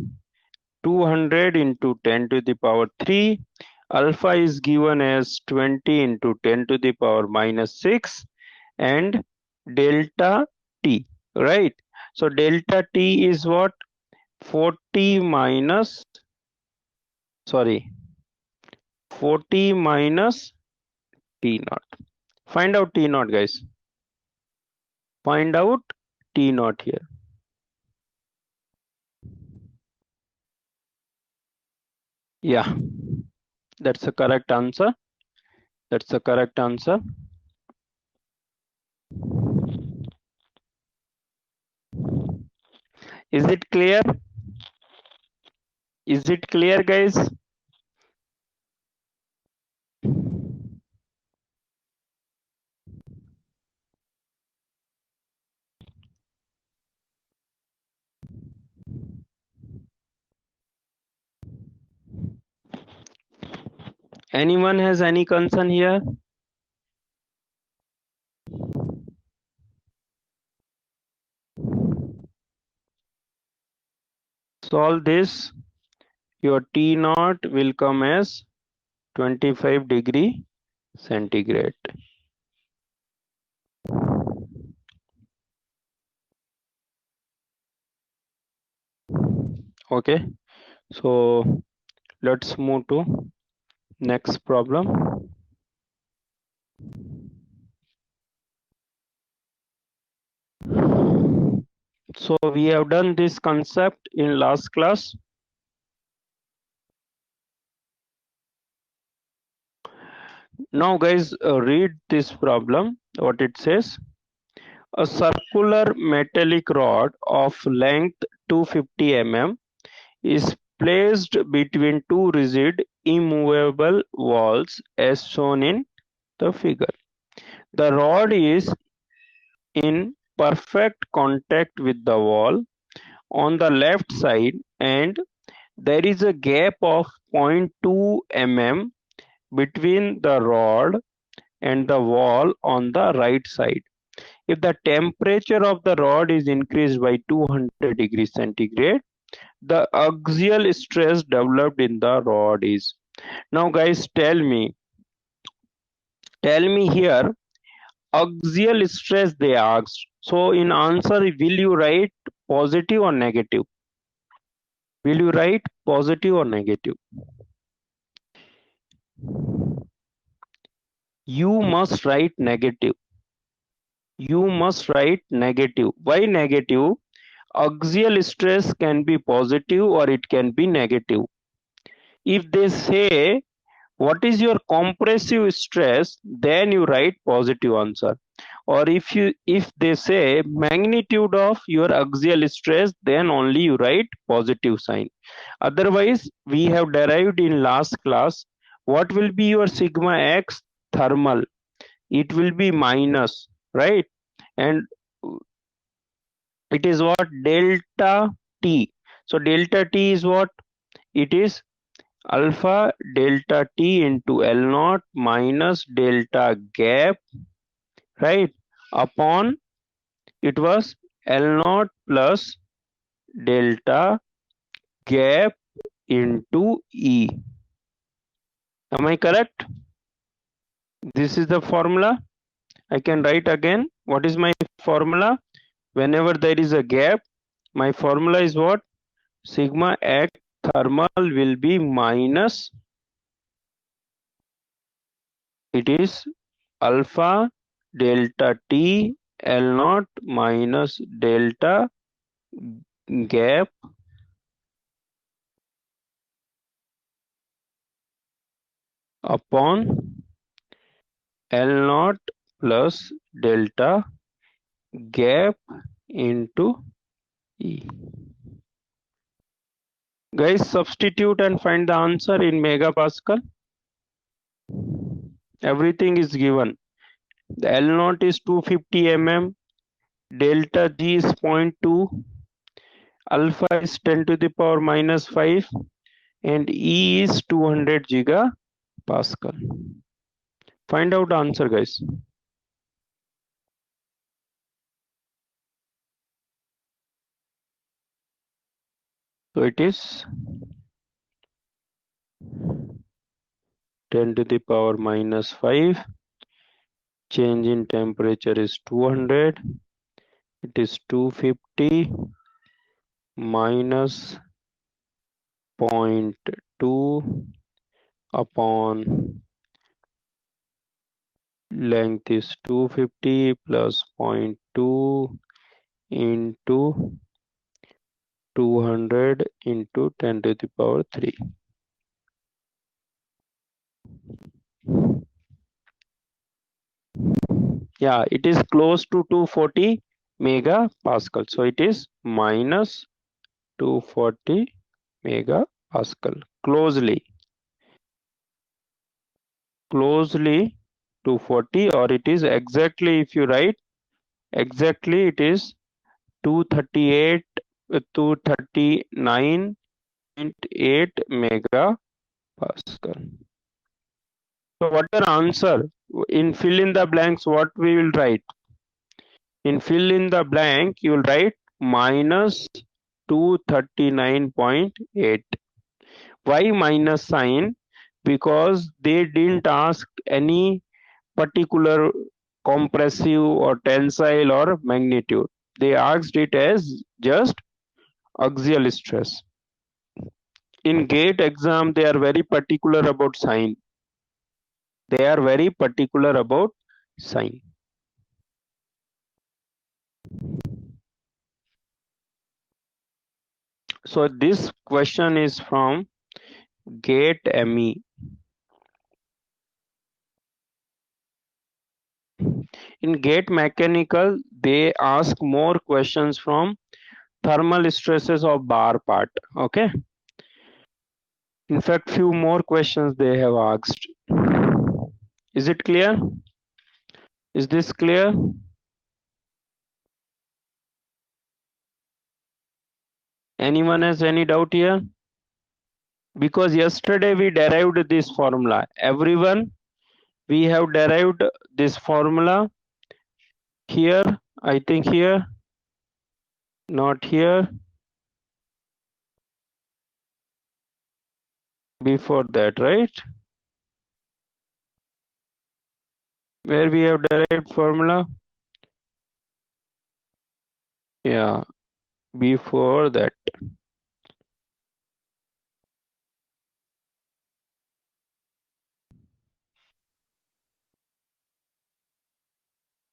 200 into 10 to the power 3. Alpha is given as 20 into 10 to the power minus 6, and delta T, right? So delta T is what? 40 minus, sorry, 40 minus T naught. Find out T naught, guys. Find out T naught here. Yeah, that's the correct answer. That's the correct answer. Is it clear? Is it clear, guys? Anyone has any concern here? Solve this. Your T naught will come as 25 degree centigrade. Okay, so let's move to next problem. So we have done this concept in last class. Now guys, read this problem, what it says. A circular metallic rod of length 250 mm is placed between two rigid immovable walls as shown in the figure. The rod is in perfect contact with the wall on the left side and there is a gap of 0.2 mm between the rod and the wall on the right side. If the temperature of the rod is increased by 200 degrees centigrade, the axial stress developed in the rod is. Now guys, tell me here, axial stress they asked. So in answer, will you write positive or negative? Will you write positive or negative? You must write negative. You must write negative. Why negative? Axial stress can be positive or it can be negative. If they say what is your compressive stress, then you write positive answer. Or if they say magnitude of your axial stress, then only you write positive sign. Otherwise, we have derived in last class what will be your sigma x thermal. It will be minus, right? And it is what? Delta T. So delta T is what? It is alpha delta T into L naught minus delta gap, right? Upon it was L naught plus delta gap into E. Am I correct? This is the formula. I can write again. What is my formula? Whenever there is a gap, my formula is what? Sigma x thermal will be minus, it is alpha delta T L naught minus delta gap upon L naught plus delta gap into E. Guys, substitute and find the answer in megapascal. Everything is given. The L naught is 250 mm, delta G is 0.2, alpha is 10 to the power minus 5, and E is 200 gigapascal. Find out answer, guys. So it is 10 to the power minus 5. Change in temperature is 200. It is 250 minus 0.2 upon length is 250 plus 0.2 into 200 into 10 to the power 3. Yeah, it is close to 240 megapascal. So it is minus 240 megapascal. Closely 240, or it is exactly, if you write exactly, it is 238 239.8 megapascal. So what is the answer? In fill in the blanks, what we will write? In fill in the blank, you will write minus 239.8. Why minus sign? Because they didn't ask any particular compressive or tensile or magnitude. They asked it as just axial stress. In GATE exam, they are very particular about sign. They are very particular about sign. So this question is from GATE ME. In GATE Mechanical, they ask more questions from thermal stresses of bar part. Okay. In fact, few more questions they have asked. Is it clear? Is this clear? Anyone has any doubt here? Because yesterday we derived this formula. Everyone, we have derived this formula here, I think here, not here, before that, right? Where we have derived formula? Yeah, before that.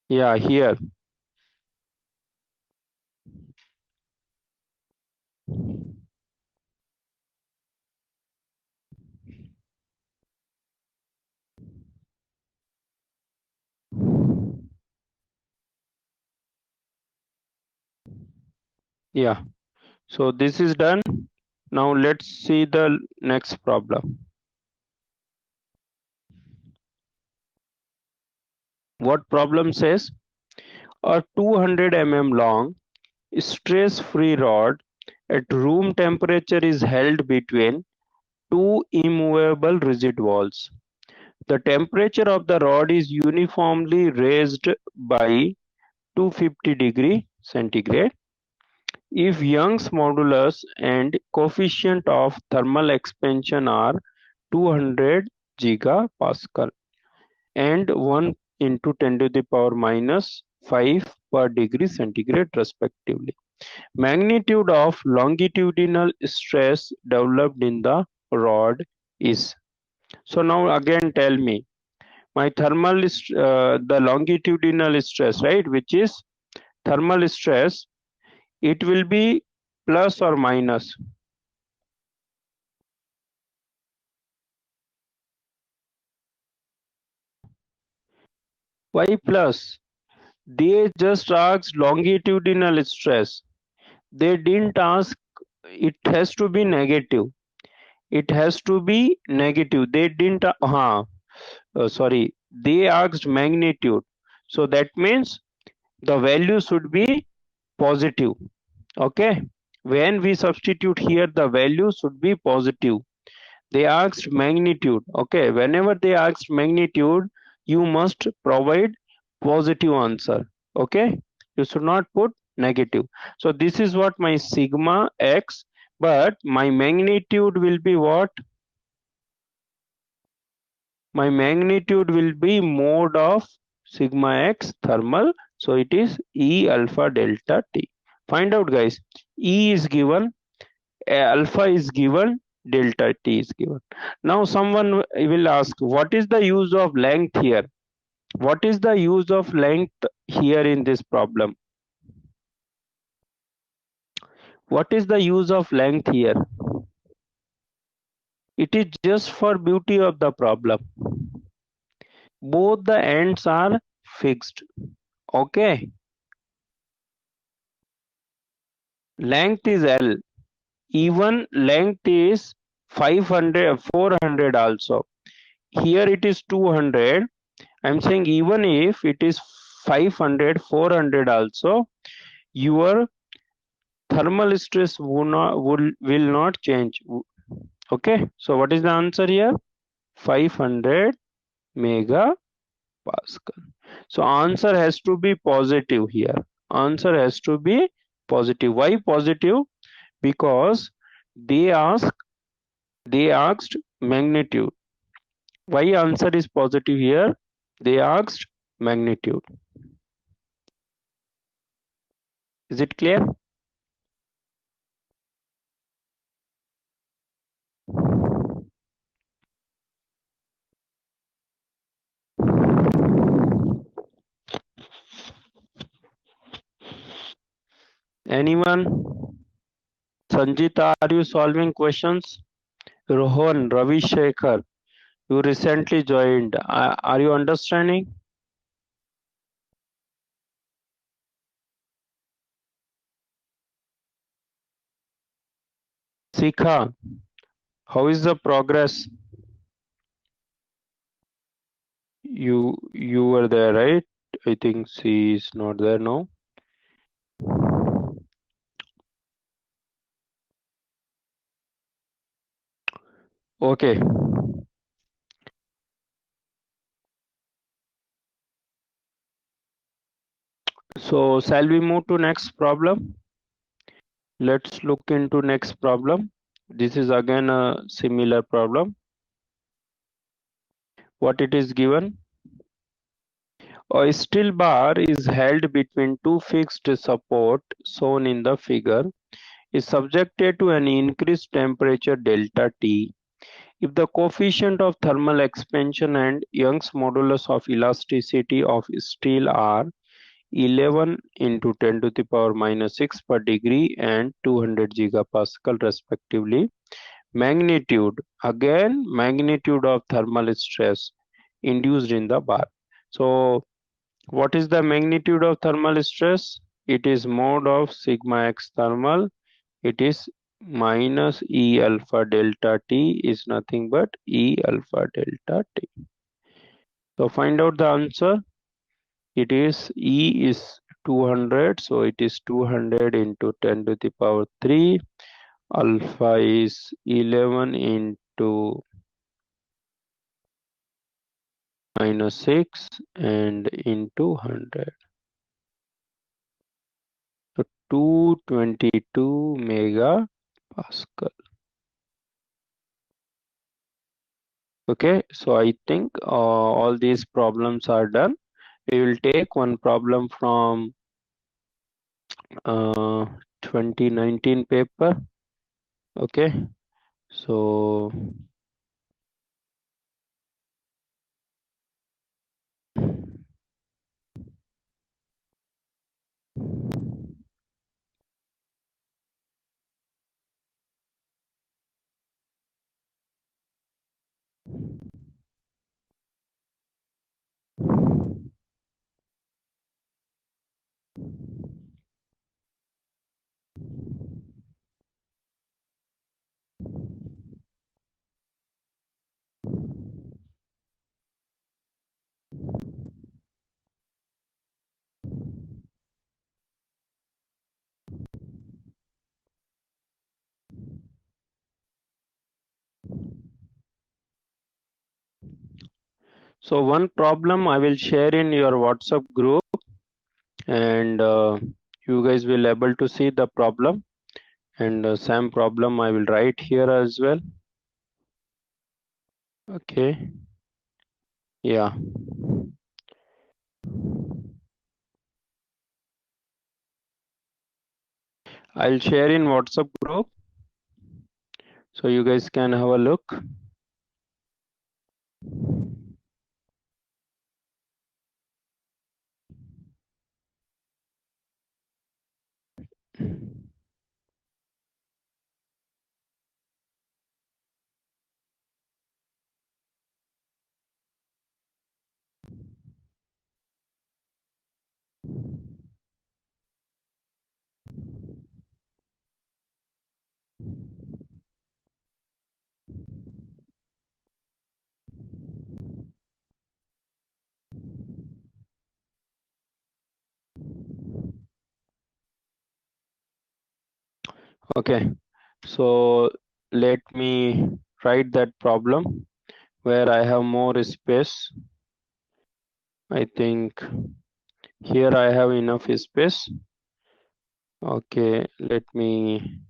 Yeah, here. Yeah, so this is done. Now let's see the next problem. What problem says? A 200 mm long stress-free rod at room temperature is held between two immovable rigid walls. The temperature of the rod is uniformly raised by 250 °C. If Young's modulus and coefficient of thermal expansion are 200 gigapascal and 1 into 10 to the power minus 5 per degree centigrade respectively. Magnitude of longitudinal stress developed in the rod is. So now again tell me, my the longitudinal stress, right, which is thermal stress, it will be plus or minus. Why plus? They just asked longitudinal stress. They didn't ask it has to be negative. It has to be negative. They didn't, sorry, they asked magnitude. So that means the value should be positive. Okay. When we substitute here, the value should be positive. They asked magnitude. Okay. Whenever they asked magnitude, you must provide positive answer. Okay. You should not put negative. So this is what my sigma x, but my magnitude will be what? My magnitude will be mode of sigma x thermal. So it is E alpha delta T. Find out, guys. E is given, alpha is given, delta T is given. Now someone will ask, what is the use of length here? What is the use of length here in this problem? What is the use of length here? It is just for beauty of the problem. Both the ends are fixed. Okay. Length is L. Even length is 500, 400 also. Here it is 200. I'm saying even if it is 500, 400 also, your thermal stress will not change. Okay. So what is the answer here? 500 megapascal. So answer has to be positive here. Answer has to be positive. Why positive? Because they asked magnitude. Why answer is positive here? They asked magnitude. Is it clear? Anyone? Sanjita, are you solving questions? Rohan, Ravi Shekhar, you recently joined. Are you understanding? Sikha, how is the progress? You were there, right? I think she is not there now. Okay. So shall we move to next problem? Let's look into next problem. This is again a similar problem. What it is given? A steel bar is held between two fixed support shown in the figure, is subjected to an increased temperature delta T. If the coefficient of thermal expansion and Young's modulus of elasticity of steel are 11 into 10 to the power minus 6 per degree and 200 gigapascal respectively, magnitude, again magnitude of thermal stress induced in the bar. So what is the magnitude of thermal stress? It is mode of sigma x thermal. It is minus E alpha delta T is nothing but E alpha delta T. So find out the answer. It is E is 200. So it is 200 into 10 to the power 3. Alpha is 11 into minus 6 and into 100. So 222 megapascal. Okay, so I think all these problems are done. We will take one problem from uh, 2019 paper. Okay, so one problem I will share in your WhatsApp group, and you guys will able to see the problem, and same problem I will write here as well. Okay, yeah, I'll share in WhatsApp group so you guys can have a look. Okay, so let me write that problem where I have more space. I think here I have enough space. Okay, let me.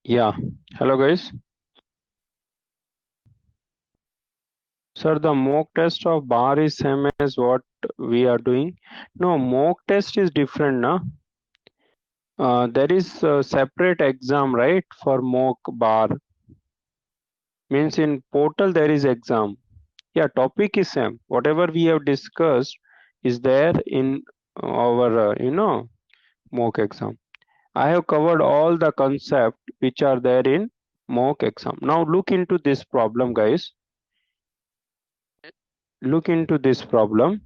Yeah. Hello guys. Sir, the mock test of bar is same as what we are doing. No, mock test is different, na? There is a separate exam, right? For mock bar. Means in portal there is exam. Yeah, topic is same. Whatever we have discussed is there in our, mock exam. I have covered all the concept which are there in mock exam. Now look into this problem, guys. Look into this problem.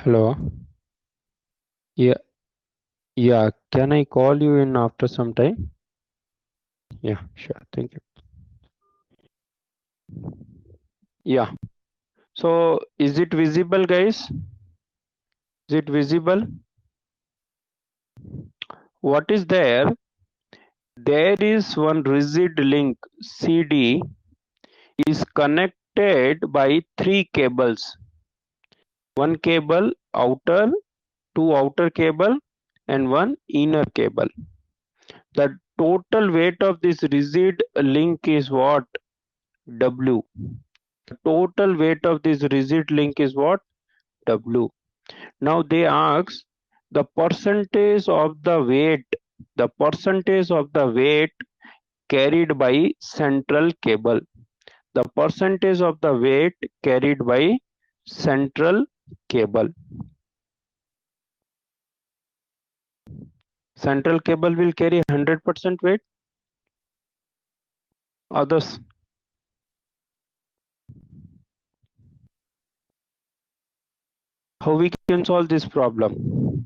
Hello. Yeah, yeah. Can I call you in after some time? Yeah, sure. Thank you. Yeah. So is it visible, guys? Is it visible? What is there? There is one rigid link CD is connected by three cables. One cable outer, two outer cable, and one inner cable. The total weight of this rigid link is what? W. The total weight of this rigid link is what? W. Now they ask the percentage of the weight carried by central cable. The percentage of the weight carried by central cable. Central cable will carry 100% weight. Others, how we can solve this problem?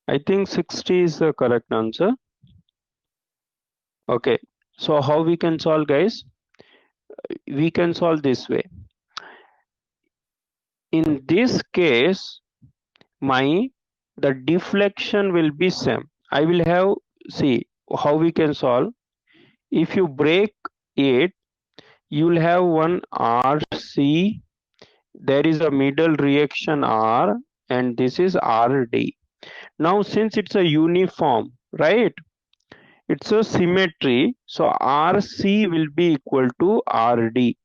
I think 60 is the correct answer. Okay, so how we can solve, guys? We can solve this way. In this case, the deflection will be same. I will have, see how we can solve. If you break it, you will have one RC. There is a middle reaction R, and this is RD. Now since it's a uniform, right? It's a symmetry, so RC will be equal to RD.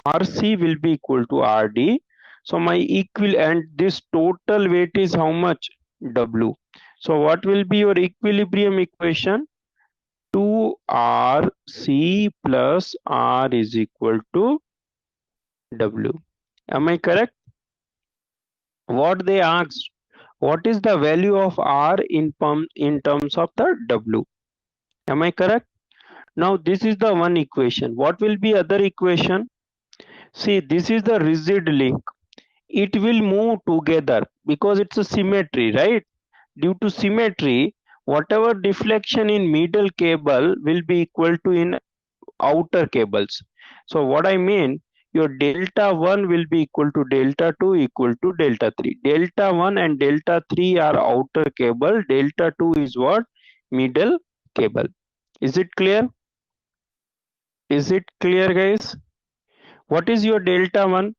RC will be equal to RD. So my and this total weight is how much? W. So what will be your equilibrium equation? 2RC plus R is equal to W. Am I correct? What they asked, what is the value of R in terms of the W? Am I correct? Now this is the one equation. What will be other equation? See, this is the rigid link. It will move together because it's a symmetry, right? Due to symmetry, whatever deflection in middle cable will be equal to in outer cables. So what I mean, your delta 1 will be equal to delta 2 equal to delta 3. Delta 1 and delta 3 are outer cable. Delta 2 is what? Middle cable. Is it clear? Is it clear, guys? What is your delta 1?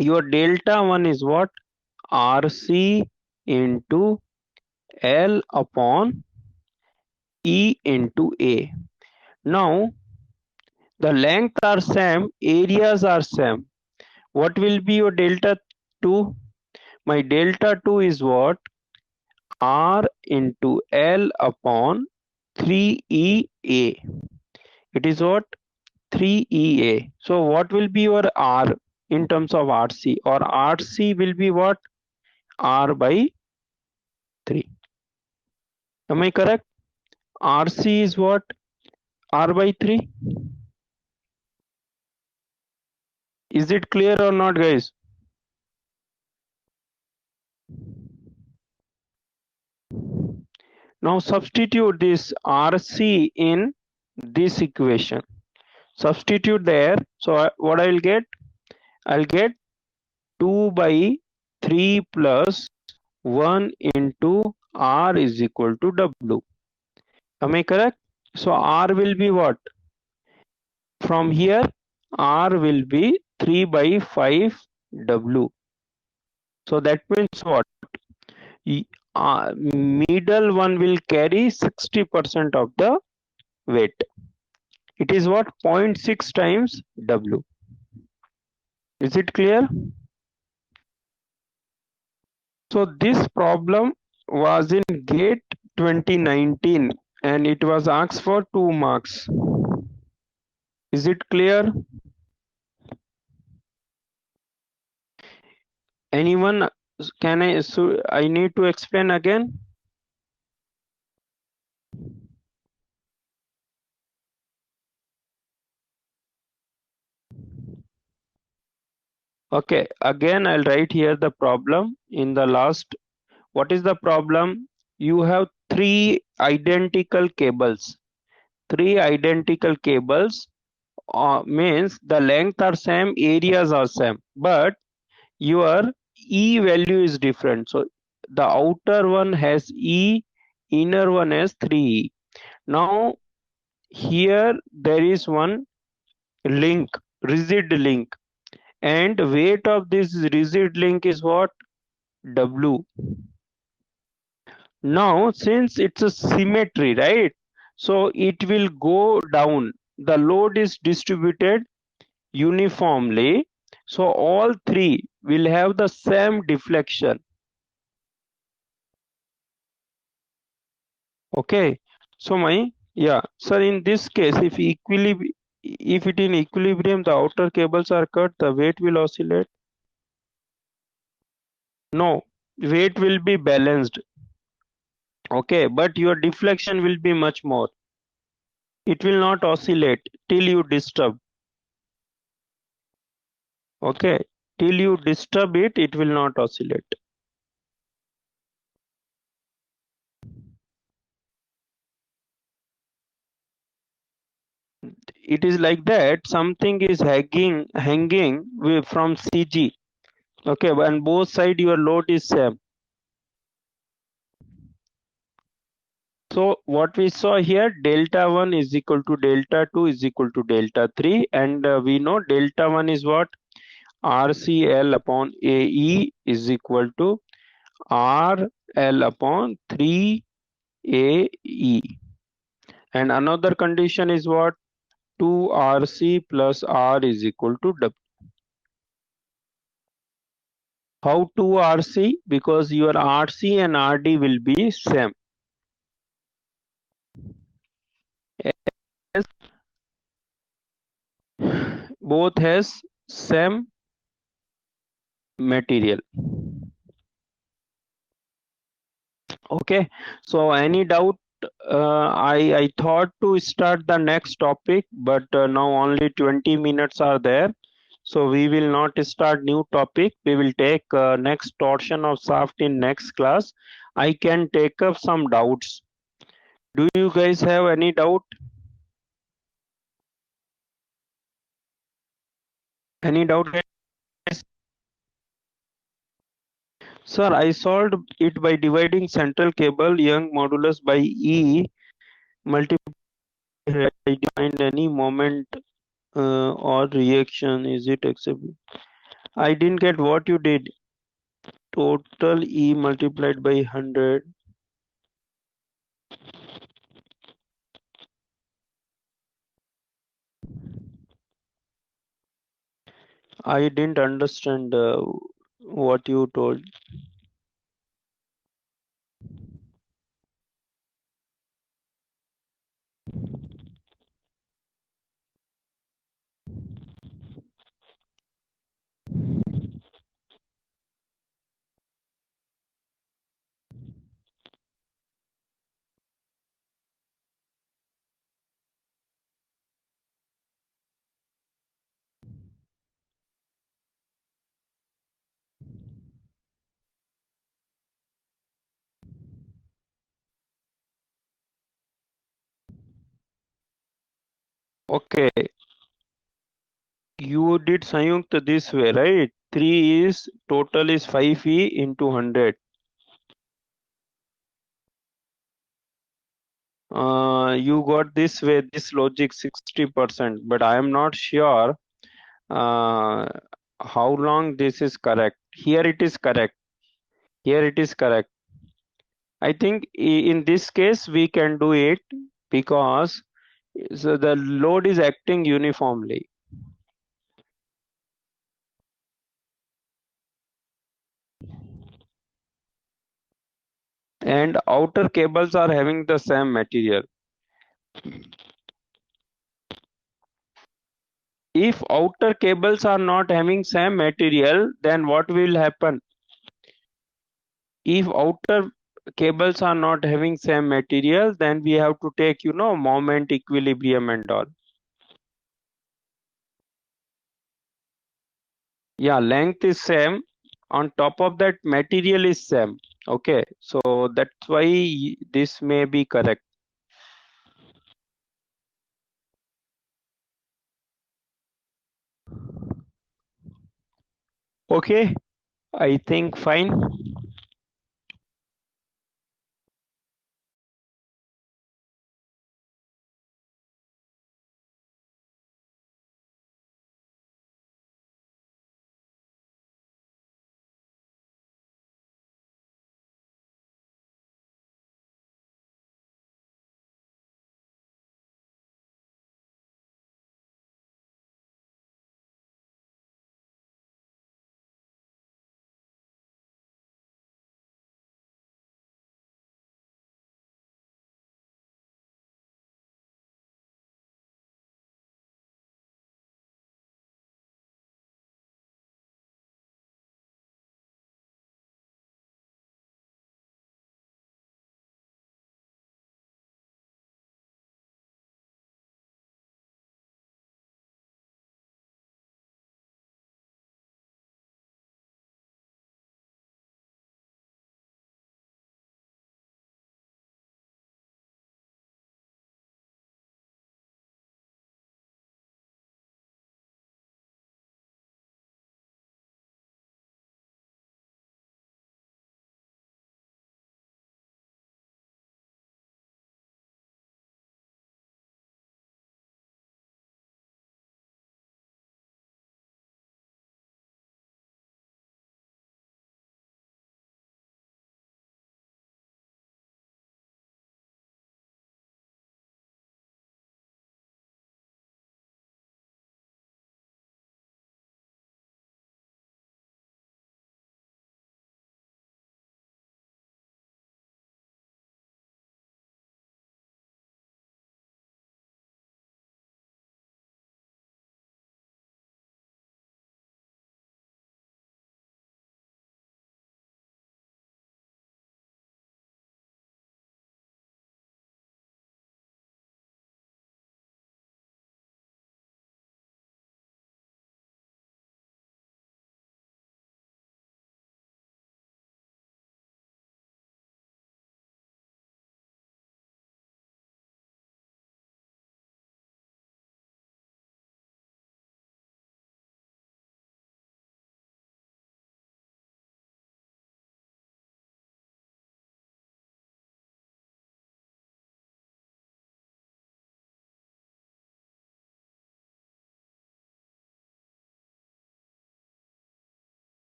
Your delta 1 is what? RC into L upon E into A. Now, the length are same, areas are same. What will be your delta 2? My delta 2 is what? R into L upon 3EA. It is what? 3EA. So what will be your R in terms of RC? Or RC will be what? R by 3. Am I correct? RC is what? R by 3. Is it clear or not, guys? Now substitute this RC in this equation. Substitute there. So what I will get? I'll get 2 by 3 plus 1 into R is equal to W. Am I correct? So R will be what? From here, R will be 3 by 5 W. So that means what? Middle one will carry 60% of the weight. It is what? 0.6 times W. Is it clear? So this problem was in GATE 2019 and it was asked for 2 marks. Is it clear? Anyone? Can I? So I need to explain again. Okay, again I'll write here the problem in the last. What is the problem? You have three identical cables. Three identical cables means the length are same, areas are same, but your E value is different. So the outer one has E, inner one has 3E. Now here there is one link, rigid link, and weight of this rigid link is what? W. Now since it's a symmetry, right? So it will go down. The load is distributed uniformly. So all three will have the same deflection. Okay. So sir, in this case, if it in equilibrium, the outer cables are cut, the weight will oscillate. No, weight will be balanced. Okay, but your deflection will be much more. It will not oscillate till you disturb. Okay, till you disturb it, it will not oscillate. It is like that. Something is hanging from CG. Okay, and both side your load is same. So what we saw here, delta 1 is equal to delta 2 is equal to delta 3, and we know delta 1 is what? RCL upon AE is equal to RL upon 3AE. And another condition is what? 2RC plus R is equal to W. How 2RC? Because your RC and RD will be same. As both has same material. Okay, so any doubt? I thought to start the next topic, but now only 20 minutes are there. So we will not start new topic. We will take next torsion of shaft in next class. I can take up some doubts. Do you guys have any doubt? Any doubt, guys? Sir, I solved it by dividing central cable Young modulus by E multiplied. I find any moment or reaction. Is it acceptable? I didn't get what you did. Total E multiplied by 100. I didn't understand what you told. Okay, you did Sanyukta this way, right? 3 is total is 5E into 100. You got this way, this logic 60%, but I am not sure uh, how long this is correct. Here it is correct. Here it is correct. I think in this case we can do it because so the load is acting uniformly. And outer cables are having the same material. If outer cables are not having same material, then what will happen? If outer cables are not having same material, then we have to take, moment, equilibrium and all. Yeah, length is same. On top of that, material is same. Okay, so that's why this may be correct. Okay, I think fine.